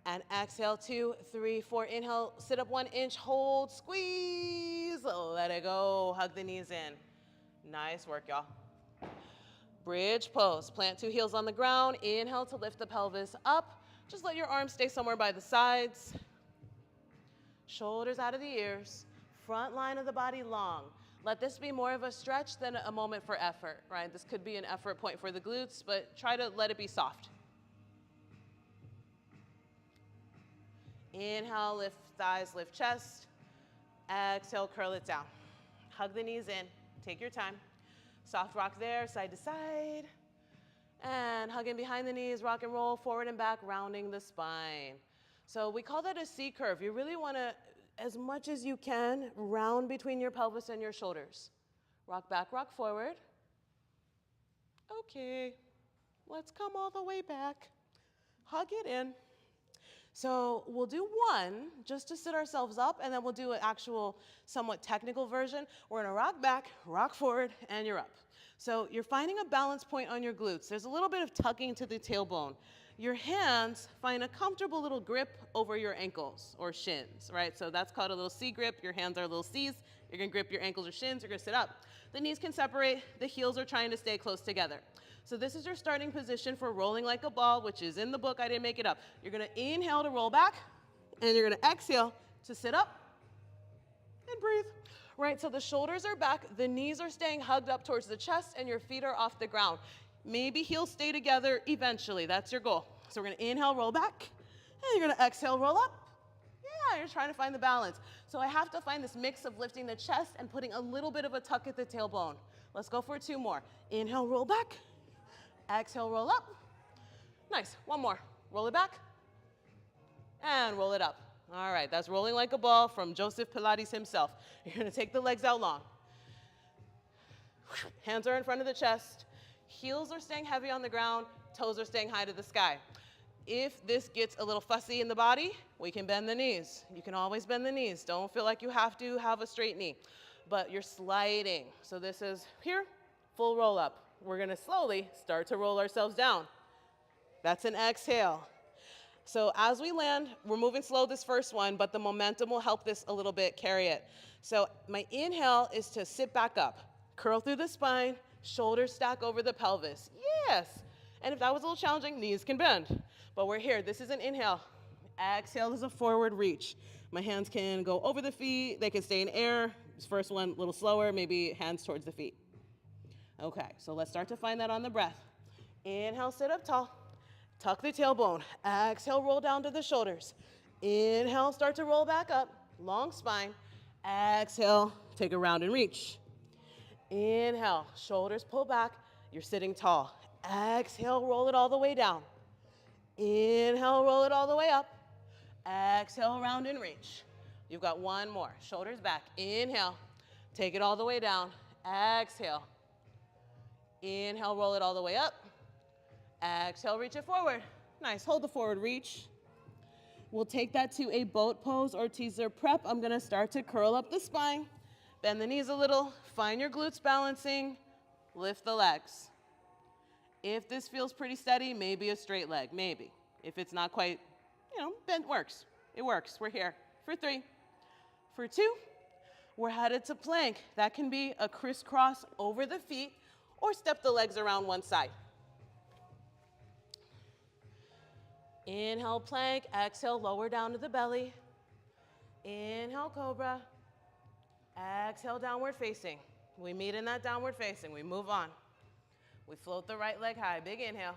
and exhale. 2, 3, 4. Inhale, sit up 1 inch, hold, squeeze. Let it go. Hug the knees in. Nice work, y'all. Bridge pose. Plant 2 heels on the ground. Inhale to lift the pelvis up. Just let your arms stay somewhere by the sides. Shoulders out of the ears. Front line of the body long. Let this be more of a stretch than a moment for effort, right? This could be an effort point for the glutes, but try to let it be soft. Inhale, lift thighs, lift chest. Exhale, curl it down. Hug the knees in. Take your time. Soft rock there, side to side. And hug in behind the knees, rock and roll, forward and back, rounding the spine. So we call that a C curve. You really want to, as much as you can, round between your pelvis and your shoulders. Rock back, rock forward. Okay, let's come all the way back. Hug it in. So we'll do 1 just to sit ourselves up, and then we'll do an actual somewhat technical version. We're gonna rock back, rock forward, and you're up. So you're finding a balance point on your glutes. There's a little bit of tucking to the tailbone. Your hands find a comfortable little grip over your ankles or shins, right? So that's called a little C grip. Your hands are little C's. You're gonna grip your ankles or shins, you're gonna sit up. The knees can separate, the heels are trying to stay close together. So this is your starting position for rolling like a ball, which is in the book, I didn't make it up. You're gonna inhale to roll back, and you're gonna exhale to sit up and breathe. Right, so the shoulders are back, the knees are staying hugged up towards the chest, and your feet are off the ground. Maybe heels stay together eventually, that's your goal. So we're gonna inhale, roll back, and you're gonna exhale, roll up. Yeah, you're trying to find the balance. So I have to find this mix of lifting the chest and putting a little bit of a tuck at the tailbone. Let's go for 2 more. Inhale, roll back. Exhale, roll up. Nice, 1 more. Roll it back, and roll it up. All right, that's rolling like a ball from Joseph Pilates himself. You're gonna take the legs out long. Hands are in front of the chest. Heels are staying heavy on the ground. Toes are staying high to the sky. If this gets a little fussy in the body, we can bend the knees. You can always bend the knees. Don't feel like you have to have a straight knee, but you're sliding. So this is here, full roll up. We're gonna slowly start to roll ourselves down. That's an exhale. So as we land, we're moving slow this first one, but the momentum will help this a little bit, carry it. So my inhale is to sit back up, curl through the spine, shoulders stack over the pelvis. Yes. And if that was a little challenging, knees can bend. But we're here. This is an inhale. Exhale is a forward reach. My hands can go over the feet. They can stay in air. This first one, a little slower, maybe hands towards the feet. Okay, so let's start to find that on the breath. Inhale, sit up tall. Tuck the tailbone. Exhale, roll down to the shoulders. Inhale, start to roll back up. Long spine. Exhale, take a round and reach. Inhale, shoulders pull back. You're sitting tall. Exhale, roll it all the way down. Inhale, roll it all the way up. Exhale, round and reach. You've got 1 more. Shoulders back. Inhale, take it all the way down. Exhale. Inhale, roll it all the way up. Exhale, reach it forward. Nice, hold the forward reach. We'll take that to a boat pose or teaser prep. I'm gonna start to curl up the spine, bend the knees a little, find your glutes balancing, lift the legs. If this feels pretty steady, maybe a straight leg, maybe. If it's not quite, bent, works. It works, we're here. For 3, for 2, we're headed to plank. That can be a crisscross over the feet or step the legs around one side. Inhale, plank. Exhale, lower down to the belly. Inhale, cobra. Exhale, downward facing. We meet in that downward facing. We move on. We float the right leg high. Big inhale.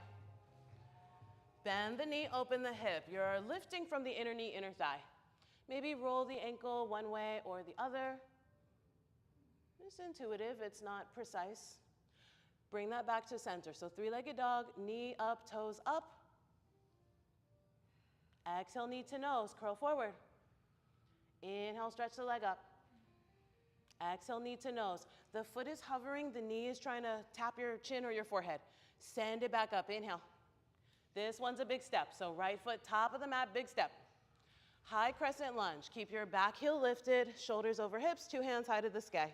Bend the knee, open the hip. You're lifting from the inner knee, inner thigh. Maybe roll the ankle one way or the other. It's intuitive. It's not precise. Bring that back to center. So 3-legged dog, knee up, toes up. Exhale, knee to nose, curl forward. Inhale, stretch the leg up. Exhale, knee to nose. The foot is hovering, the knee is trying to tap your chin or your forehead. Send it back up, inhale. This one's a big step, so right foot, top of the mat, big step. High crescent lunge. Keep your back heel lifted, shoulders over hips, 2 hands high to the sky.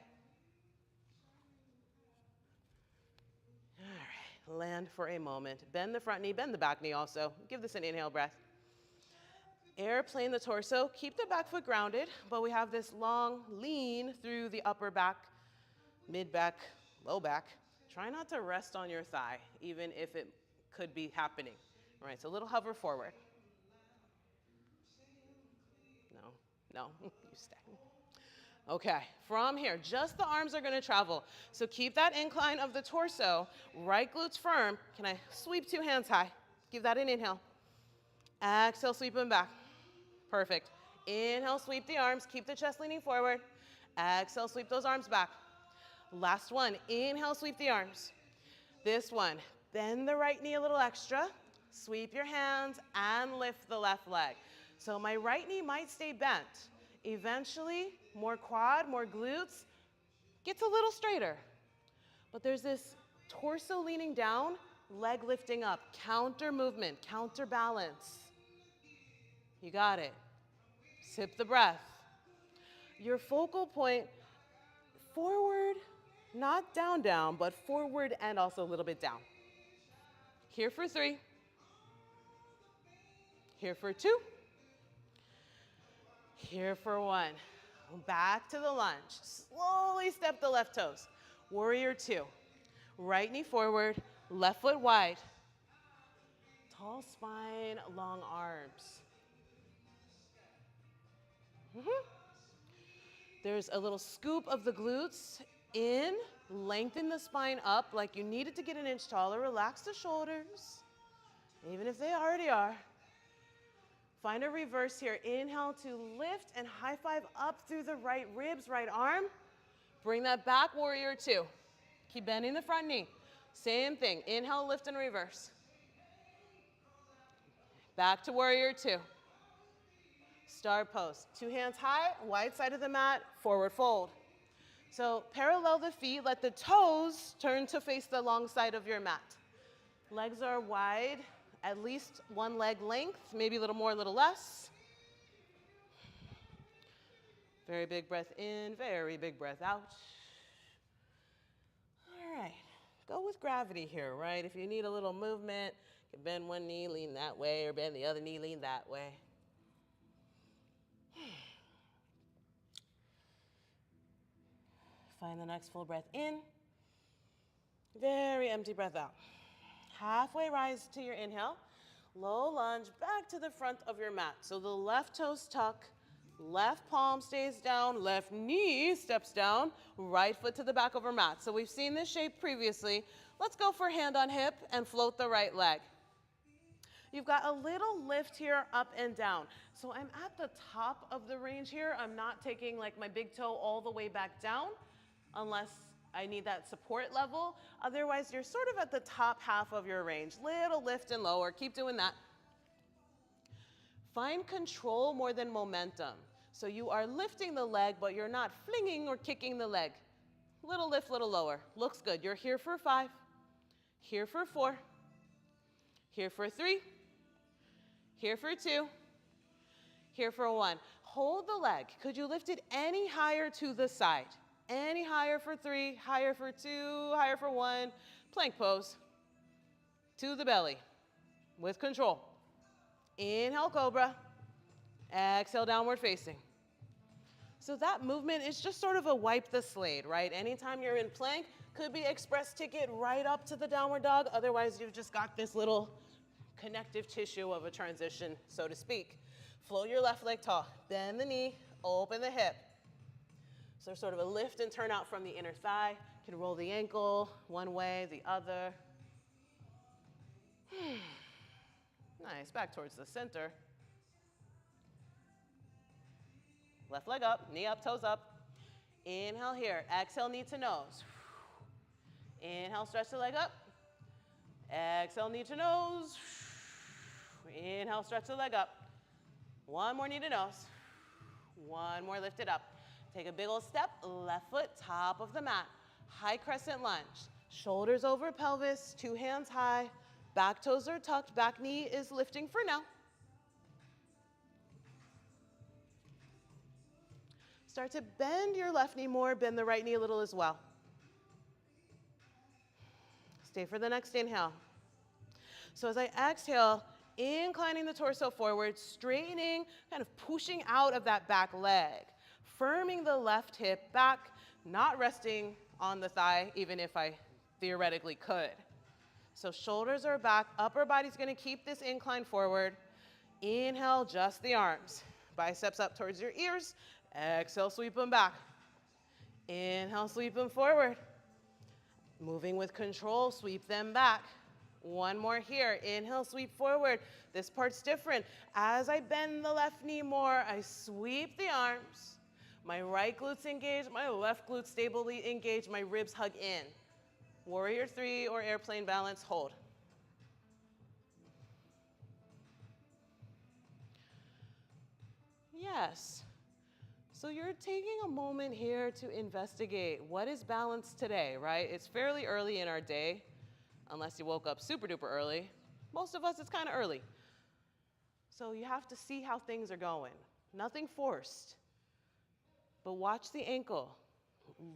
All right, land for a moment. Bend the front knee, bend the back knee also. Give this an inhale breath. Airplane the torso, keep the back foot grounded, but we have this long lean through the upper back, mid back, low back. Try not to rest on your thigh, even if it could be happening. All right, so a little hover forward. No, you stay. Okay, from here, just the arms are gonna travel. So keep that incline of the torso, right glutes firm. Can I sweep 2 hands high? Give that an inhale. Exhale, sweep them back. Perfect. Inhale, sweep the arms. Keep the chest leaning forward. Exhale, sweep those arms back. Last one. Inhale, sweep the arms. This one. Bend the right knee a little extra. Sweep your hands and lift the left leg. So my right knee might stay bent. Eventually, more quad, more glutes, gets a little straighter. But there's this torso leaning down, leg lifting up. Counter movement, counter balance. You got it. Sip the breath. Your focal point, forward, not down, down, but forward and also a little bit down. Here for 3. Here for 2. Here for 1. Back to the lunge. Slowly step the left toes. Warrior two. Right knee forward, left foot wide. Tall spine, long arms. There's a little scoop of the glutes in. Lengthen the spine up like you needed to get an inch taller. Relax the shoulders, even if they already are. Find a reverse here. Inhale to lift and high five up through the right ribs, right arm. Bring that back, warrior two. Keep bending the front knee. Same thing. Inhale, lift and reverse. Back to warrior two. Star pose. Two hands high, wide side of the mat, forward fold. So parallel the feet, let the toes turn to face the long side of your mat. Legs are wide, at least one leg length, maybe a little more, a little less. Very big breath in, very big breath out. All right, go with gravity here, right? If you need a little movement, you can bend one knee, lean that way, or bend the other knee, lean that way. Find the next full breath in. Very empty breath out. Halfway rise to your inhale. Low lunge back to the front of your mat. So the left toes tuck, left palm stays down, left knee steps down, right foot to the back of our mat. So we've seen this shape previously. Let's go for hand on hip and float the right leg. You've got a little lift here up and down. So I'm at the top of the range here. I'm not taking like my big toe all the way back down unless I need that support level. Otherwise, you're sort of at the top half of your range. Little lift and lower. Keep doing that. Find control more than momentum. So you are lifting the leg, but you're not flinging or kicking the leg. Little lift, little lower. Looks good. You're here for 5, here for 4, here for 3, here for 2, here for 1. Hold the leg. Could you lift it any higher to the side? Any higher for 3, higher for 2, higher for 1. Plank pose. To the belly with control. Inhale, cobra. Exhale, downward facing. So that movement is just sort of a wipe the slate, right? Anytime you're in plank, could be express ticket right up to the downward dog. Otherwise, you've just got this little connective tissue of a transition, so to speak. Float your left leg tall. Bend the knee, open the hip. So sort of a lift and turn out from the inner thigh. You can roll the ankle one way, the other. Nice, back towards the center. Left leg up, knee up, toes up. Inhale here, exhale, knee to nose. Inhale, stretch the leg up. Exhale, knee to nose. Inhale, stretch the leg up. One more knee to nose. One more, lift it up. Take a big old step, left foot, top of the mat. High crescent lunge. Shoulders over pelvis, 2 hands high. Back toes are tucked, back knee is lifting for now. Start to bend your left knee more, bend the right knee a little as well. Stay for the next inhale. So as I exhale, inclining the torso forward, straightening, kind of pushing out of that back leg. Firming the left hip back, not resting on the thigh, even if I theoretically could. So shoulders are back, upper body's gonna keep this incline forward. Inhale, just the arms. Biceps up towards your ears. Exhale, sweep them back. Inhale, sweep them forward. Moving with control, sweep them back. One more here. Inhale, sweep forward. This part's different. As I bend the left knee more, I sweep the arms. My right glutes engage, my left glutes stably engage, my ribs hug in. Warrior 3 or airplane balance, hold. Yes. So you're taking a moment here to investigate what is balance today, right? It's fairly early in our day, unless you woke up super duper early. Most of us, it's kind of early. So you have to see how things are going. Nothing forced. But watch the ankle.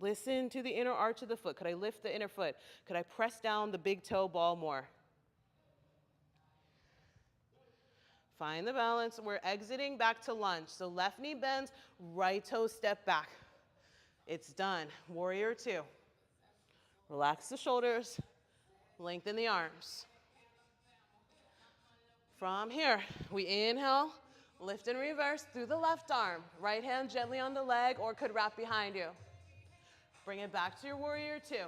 Listen to the inner arch of the foot. Could I lift the inner foot? Could I press down the big toe ball more? Find the balance. We're exiting back to lunge. So left knee bends, right toe step back. It's done. Warrior two. Relax the shoulders, lengthen the arms. From here, we inhale, lift and reverse through the left arm. Right hand gently on the leg or could wrap behind you. Bring it back to your warrior two.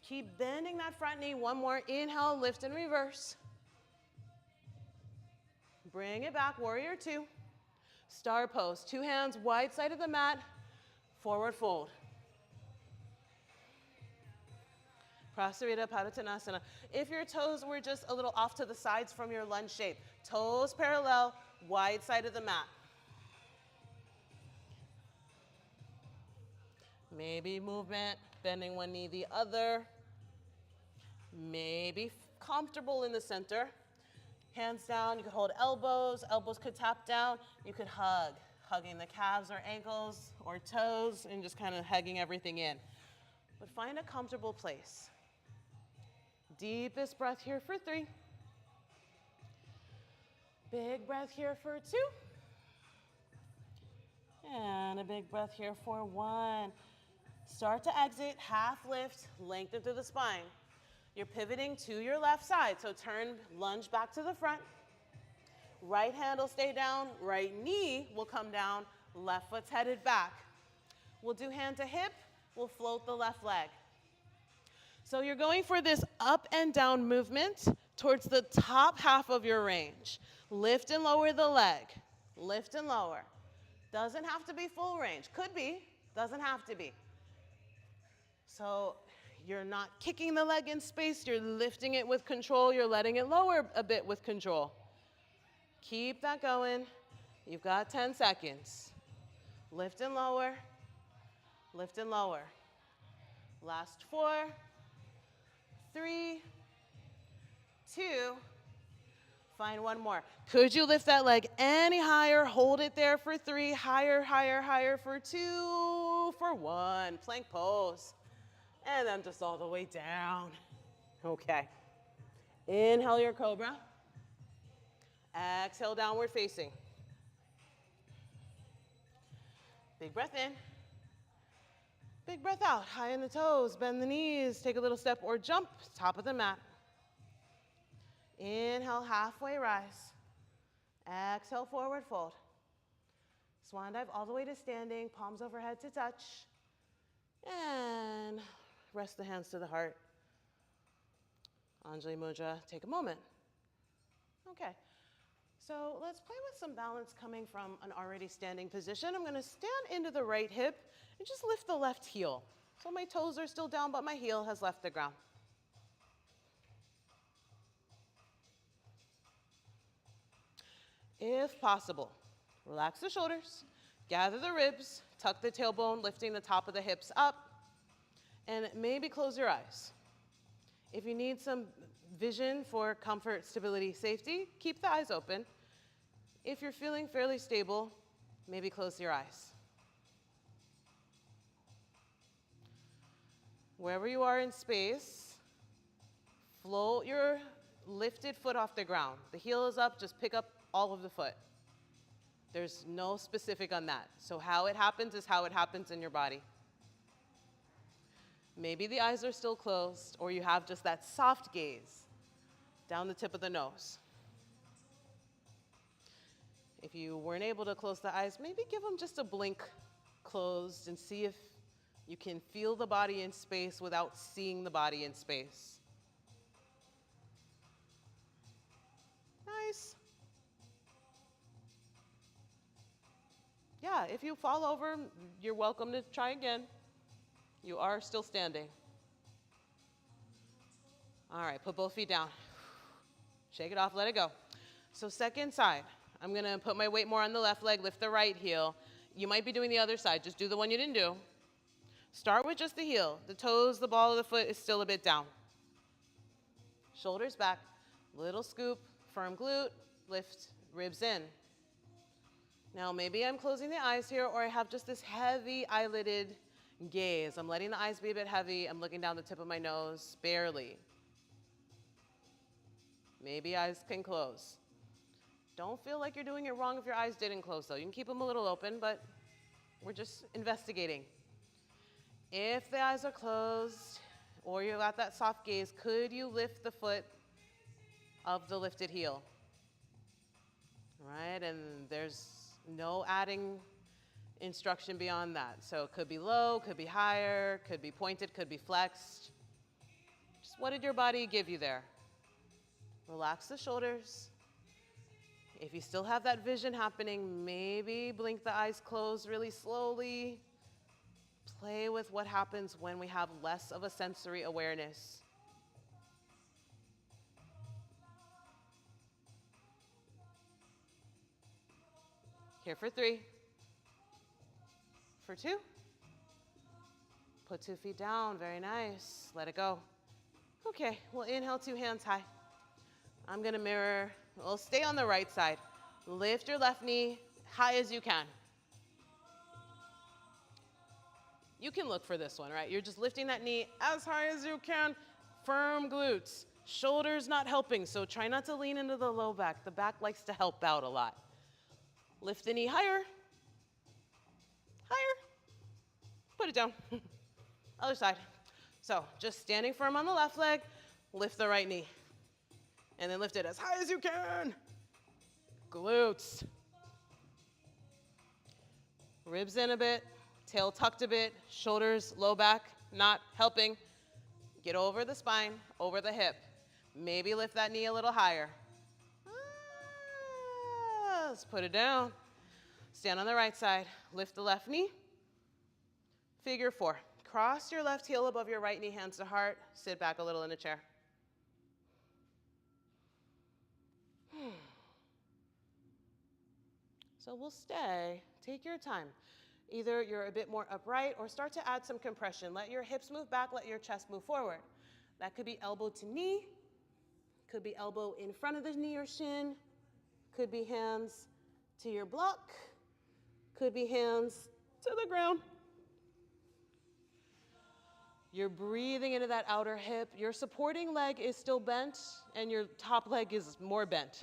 Keep bending that front knee. One more. Inhale, lift and reverse. Bring it back, warrior two. Star pose. Two hands wide side of the mat. Forward fold. Prasarita Padottanasana. If your toes were just a little off to the sides from your lunge shape, toes parallel, wide side of the mat. Maybe movement, bending one knee the other. Maybe comfortable in the center. Hands down, you could hold elbows. Elbows could tap down. You could hug, hugging the calves or ankles or toes and just kind of hugging everything in. But find a comfortable place. Deepest breath here for 3. Big breath here for 2. And a big breath here for 1. Start to exit, half lift, lengthen through the spine. You're pivoting to your left side, so turn, lunge back to the front. Right hand will stay down, right knee will come down, left foot's headed back. We'll do hand to hip, we'll float the left leg. So you're going for this up and down movement towards the top half of your range. Lift and lower the leg, lift and lower. Doesn't have to be full range, could be, doesn't have to be. So you're not kicking the leg in space, you're lifting it with control, you're letting it lower a bit with control. Keep that going. You've got 10 seconds. Lift and lower, lift and lower. Last 4, 3, 2, find one more. Could you lift that leg any higher? Hold it there for 3, higher, higher, higher for 2, for 1. Plank pose. And then just all the way down. Okay. Inhale your cobra. Exhale, downward facing. Big breath in. Big breath out. High in the toes, bend the knees, take a little step or jump, top of the mat. Inhale, halfway rise. Exhale, forward fold. Swan dive all the way to standing, palms overhead to touch. And rest the hands to the heart. Anjali Mudra, take a moment. Okay, so let's play with some balance coming from an already standing position. I'm gonna stand into the right hip and just lift the left heel. So my toes are still down, but my heel has left the ground. If possible, relax the shoulders, gather the ribs, tuck the tailbone, lifting the top of the hips up, and maybe close your eyes. If you need some vision for comfort, stability, safety, keep the eyes open. If you're feeling fairly stable, maybe close your eyes. Wherever you are in space, float your lifted foot off the ground. The heel is up, just pick up all of the foot. There's no specific on that. So how it happens is how it happens in your body. Maybe the eyes are still closed, or you have just that soft gaze down the tip of the nose. If you weren't able to close the eyes, maybe give them just a blink closed and see if you can feel the body in space without seeing the body in space. Nice. Yeah, if you fall over, you're welcome to try again. You are still standing. All right, put both feet down. Shake it off, let it go. So second side, I'm gonna put my weight more on the left leg, lift the right heel. You might be doing the other side, just do the one you didn't do. Start with just the heel. The toes, the ball of the foot is still a bit down. Shoulders back, little scoop, firm glute, lift, ribs in. Now maybe I'm closing the eyes here, or I have just this heavy eyelided gaze. I'm letting the eyes be a bit heavy. I'm looking down the tip of my nose, barely. Maybe eyes can close. Don't feel like you're doing it wrong if your eyes didn't close though. You can keep them a little open, but we're just investigating. If the eyes are closed or you got that soft gaze, could you lift the foot of the lifted heel? Right, and there's no adding instruction beyond that. So it could be low, could be higher, could be pointed, could be flexed. Just what did your body give you there? Relax the shoulders. If you still have that vision happening, maybe blink the eyes closed really slowly. Play with what happens when we have less of a sensory awareness. Here for 3. For 2. Put 2 feet down, very nice. Let it go. Okay, we'll inhale 2 hands high. I'm gonna mirror, we'll stay on the right side. Lift your left knee high as you can. You can look for this one, right? You're just lifting that knee as high as you can. Firm glutes. Shoulders not helping, so try not to lean into the low back. The back likes to help out a lot. Lift the knee higher. Higher. Put it down. Other side. So just standing firm on the left leg, lift the right knee. And then lift it as high as you can. Glutes. Ribs in a bit, tail tucked a bit, shoulders, low back, not helping. Get over the spine, over the hip. Maybe lift that knee a little higher. Let's put it down. Stand on the right side. Lift the left knee. Figure 4. Cross your left heel above your right knee, hands to heart. Sit back a little in a chair. So we'll stay. Take your time. Either you're a bit more upright or start to add some compression. Let your hips move back, let your chest move forward. That could be elbow to knee, could be elbow in front of the knee or shin, could be hands to your block, could be hands to the ground. You're breathing into that outer hip. Your supporting leg is still bent and your top leg is more bent.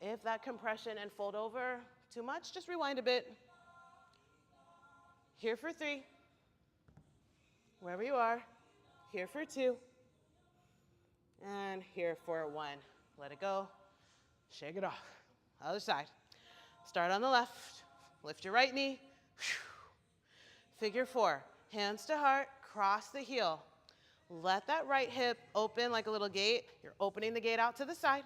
If that compression and fold over too much, just rewind a bit. Here for 3. Wherever you are. Here for 2. And here for 1. Let it go. Shake it off. Other side. Start on the left. Lift your right knee. Figure 4. Hands to heart. Cross the heel. Let that right hip open like a little gate. You're opening the gate out to the side.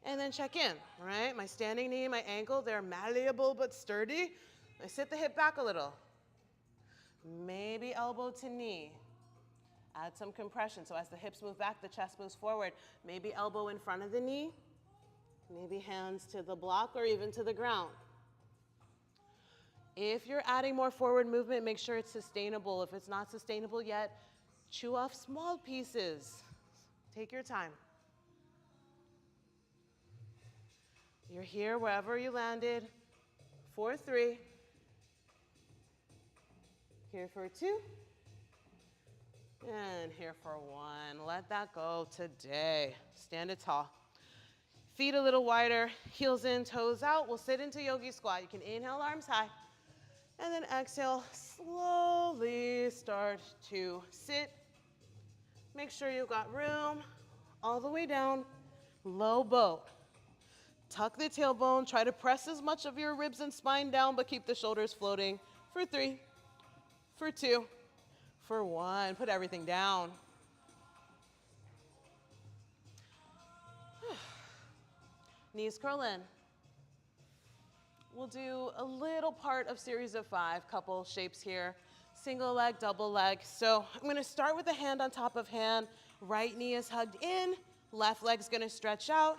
And then check in, right? My standing knee, my ankle, they're malleable but sturdy. I sit the hip back a little. Maybe elbow to knee. Add some compression. So as the hips move back, the chest moves forward. Maybe elbow in front of the knee. Maybe hands to the block or even to the ground. If you're adding more forward movement, make sure it's sustainable. If it's not sustainable yet, chew off small pieces. Take your time. You're here wherever you landed. For 3. Here for 2. And here for 1. Let that go today. Stand it tall. Feet a little wider, heels in, toes out. We'll sit into yogi squat. You can inhale, arms high. And then exhale, slowly start to sit. Make sure you've got room all the way down. Low boat. Tuck the tailbone. Try to press as much of your ribs and spine down, but keep the shoulders floating. For 3, for 2, for 1. Put everything down. Knees curl in. We'll do a little part of series of 5, couple shapes here. Single leg, double leg. So I'm going to start with the hand on top of hand. Right knee is hugged in. Left leg's going to stretch out.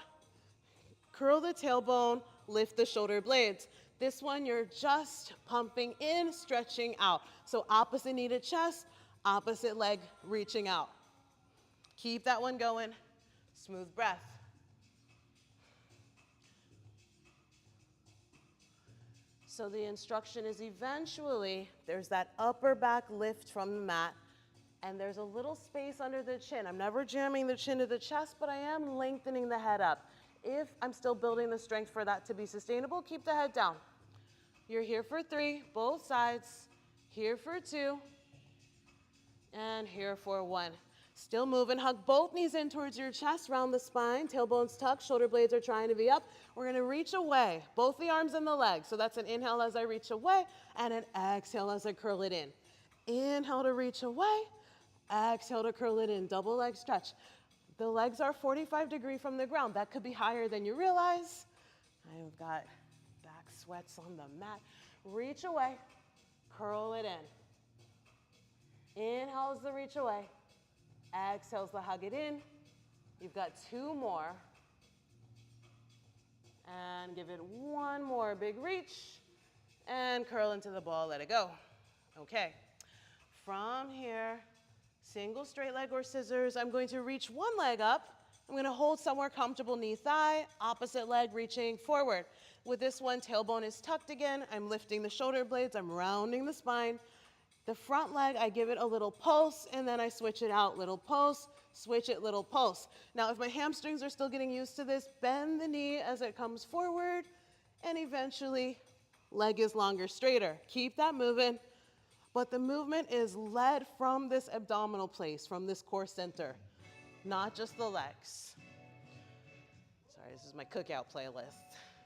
Curl the tailbone, lift the shoulder blades. This one, you're just pumping in, stretching out. So opposite knee to chest, opposite leg reaching out. Keep that one going. Smooth breath. So the instruction is eventually, there's that upper back lift from the mat. And there's a little space under the chin. I'm never jamming the chin to the chest, but I am lengthening the head up. If I'm still building the strength for that to be sustainable, keep the head down. You're here for 3, both sides. Here for 2, and here for 1. Still moving, hug both knees in towards your chest, round the spine, tailbones tucked, shoulder blades are trying to be up. We're gonna reach away, both the arms and the legs. So that's an inhale as I reach away, and an exhale as I curl it in. Inhale to reach away, exhale to curl it in, double leg stretch. The legs are 45-degree from the ground. That could be higher than you realize. I've got back sweats on the mat. Reach away, curl it in. Inhales the reach away. Exhales the hug it in. You've got 2 more. And give it 1 more big reach. And curl into the ball, let it go. Okay. From here, single straight leg or scissors. I'm going to reach one leg up. I'm going to hold somewhere comfortable, knee, thigh. Opposite leg reaching forward. With this one, tailbone is tucked again. I'm lifting the shoulder blades. I'm rounding the spine. The front leg, I give it a little pulse, and then I switch it out. Little pulse, switch it, little pulse. Now, if my hamstrings are still getting used to this, bend the knee as it comes forward, and eventually, leg is longer, straighter. Keep that moving, but the movement is led from this abdominal place, from this core center, not just the legs. Sorry, this is my cookout playlist.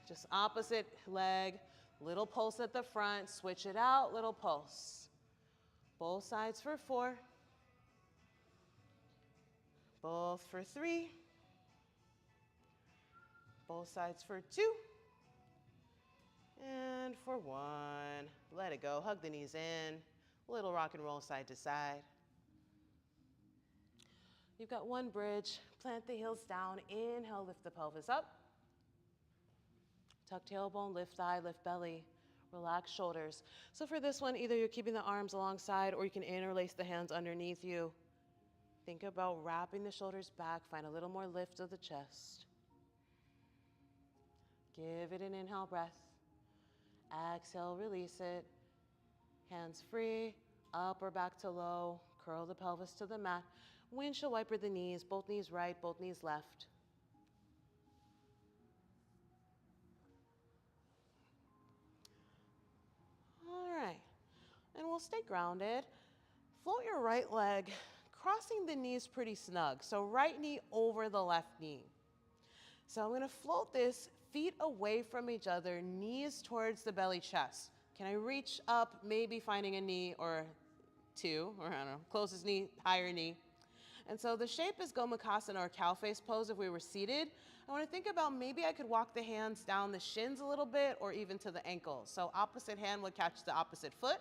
Just opposite leg, little pulse at the front, switch it out, little pulse. Both sides for 4. Both for 3. Both sides for 2. And for 1. Let it go. Hug the knees in. Little rock and roll side to side. You've got 1 bridge. Plant the heels down. Inhale, lift the pelvis up. Tuck tailbone, lift thigh, lift belly. Relax shoulders. So for this one, either you're keeping the arms alongside or you can interlace the hands underneath you. Think about wrapping the shoulders back. Find a little more lift of the chest. Give it an inhale breath. Exhale, release it. Hands free, up or back to low. Curl the pelvis to the mat. Windshield wiper the knees, both knees right, both knees left. All right, and we'll stay grounded. Float your right leg, crossing the knees pretty snug. So right knee over the left knee. So I'm gonna float this, feet away from each other, knees towards the belly chest. Can I reach up, maybe finding a knee or 2, or I don't know, closest knee, higher knee. And so the shape is Gomukhasana or cow face pose if we were seated. I want to think about maybe I could walk the hands down the shins a little bit or even to the ankles. So opposite hand would catch the opposite foot.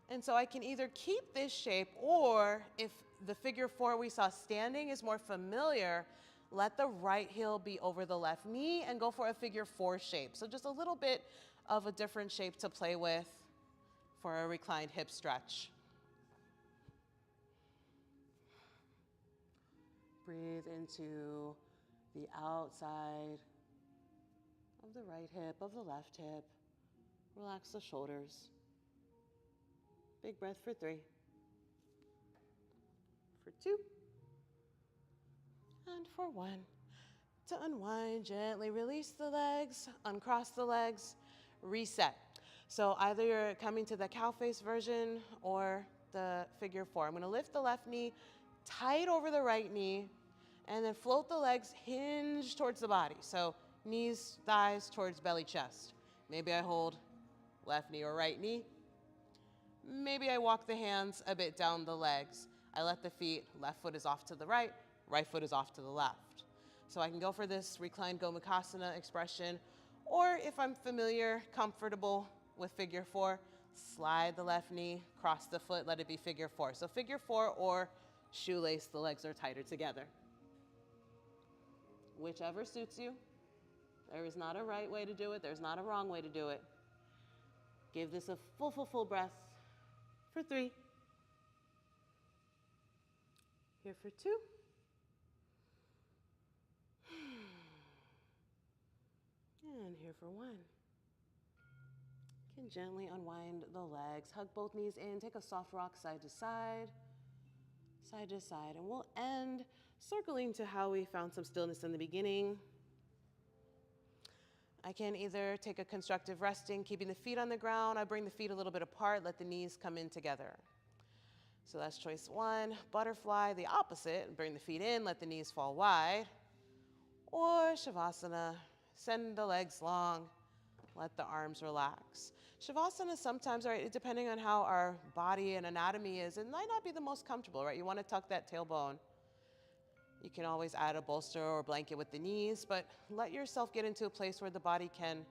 And so I can either keep this shape, or if the figure 4 we saw standing is more familiar, let the right heel be over the left knee and go for a figure 4 shape. So just a little bit of a different shape to play with for a reclined hip stretch. Breathe into the outside of the right hip, of the left hip. Relax the shoulders. Big breath for 3, for 2, and for 1. To unwind, gently release the legs, uncross the legs, reset. So either you're coming to the cow face version or the figure 4. I'm gonna lift the left knee tight over the right knee, and then float the legs, hinge towards the body. So knees, thighs towards belly, chest. Maybe I hold left knee or right knee. Maybe I walk the hands a bit down the legs. I let the feet, left foot is off to the right foot is off to the left. So I can go for this reclined Gomukhasana expression, or if I'm familiar, comfortable with figure 4, slide the left knee, cross the foot, let it be figure 4. So figure 4 or shoelace, the legs are tighter together. Whichever suits you. There is not a right way to do it. There's not a wrong way to do it. Give this a full breath for 3. Here for 2. And here for 1. You can gently unwind the legs. Hug both knees in. Take a soft rock side to side. side to side. And we'll end circling to how we found some stillness in the beginning. I can either take a constructive resting, keeping the feet on the ground. I bring the feet a little bit apart, let the knees come in together. So that's choice one. Butterfly, the opposite. Bring the feet in, let the knees fall wide. Or Shavasana, send the legs long, let the arms relax. Shavasana sometimes, right, depending on how our body and anatomy is, it might not be the most comfortable, right? You want to tuck that tailbone. You can always add a bolster or blanket with the knees, but let yourself get into a place where the body can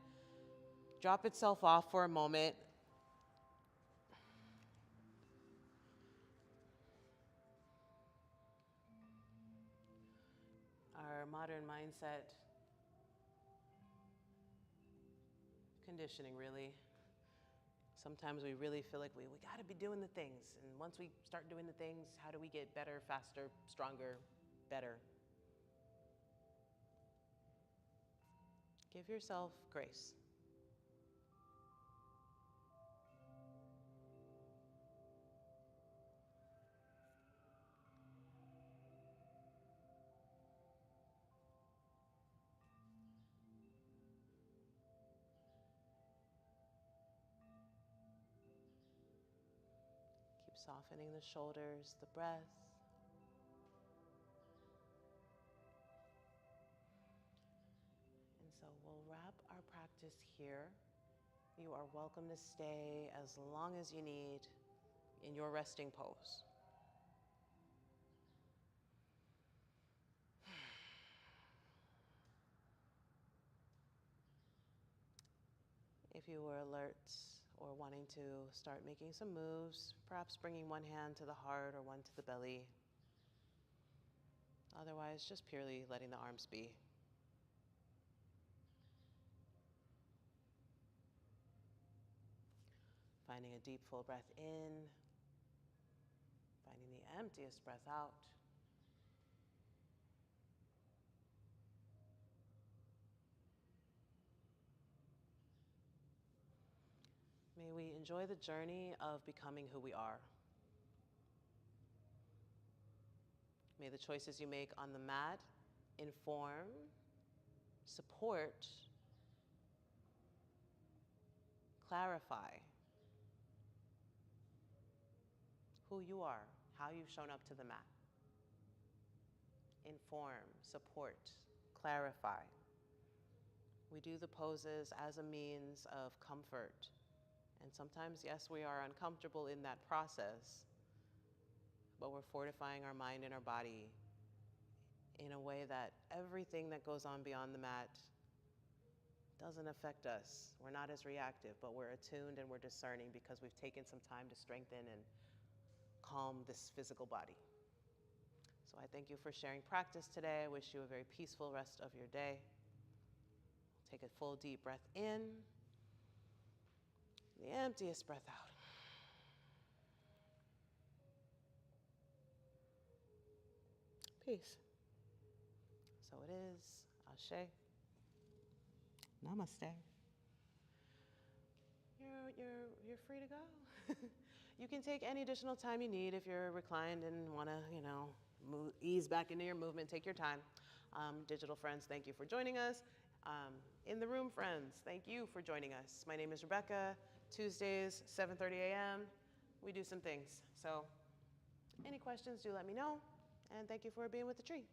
drop itself off for a moment. Our modern mindset, conditioning really, sometimes we really feel like we got to be doing the things. And once we start doing the things, how do we get better, faster, stronger, better? Give yourself grace. Keep softening the shoulders, the breath. And so we'll wrap our practice here. You are welcome to stay as long as you need in your resting pose. If you were alert or wanting to start making some moves, perhaps bringing one hand to the heart or one to the belly. Otherwise, just purely letting the arms be. Finding a deep, full breath in. Finding the emptiest breath out. May we enjoy the journey of becoming who we are. May the choices you make on the mat inform, support, clarify who you are, how you've shown up to the mat. Inform, support, clarify. We do the poses as a means of comfort. And sometimes, yes, we are uncomfortable in that process, but we're fortifying our mind and our body in a way that everything that goes on beyond the mat doesn't affect us. We're not as reactive, but we're attuned and we're discerning because we've taken some time to strengthen and calm this physical body. So I thank you for sharing practice today. I wish you a very peaceful rest of your day. Take a full deep breath in, the emptiest breath out. Peace. So it is. Ashe. Namaste. You're free to go. You can take any additional time you need if you're reclined and want to, ease back into your movement. Take your time. Digital friends, thank you for joining us. In the room friends, thank you for joining us. My name is Rebecca. Tuesdays, 7:30 a.m. We do some things. So any questions, do let me know. And thank you for being with the tree.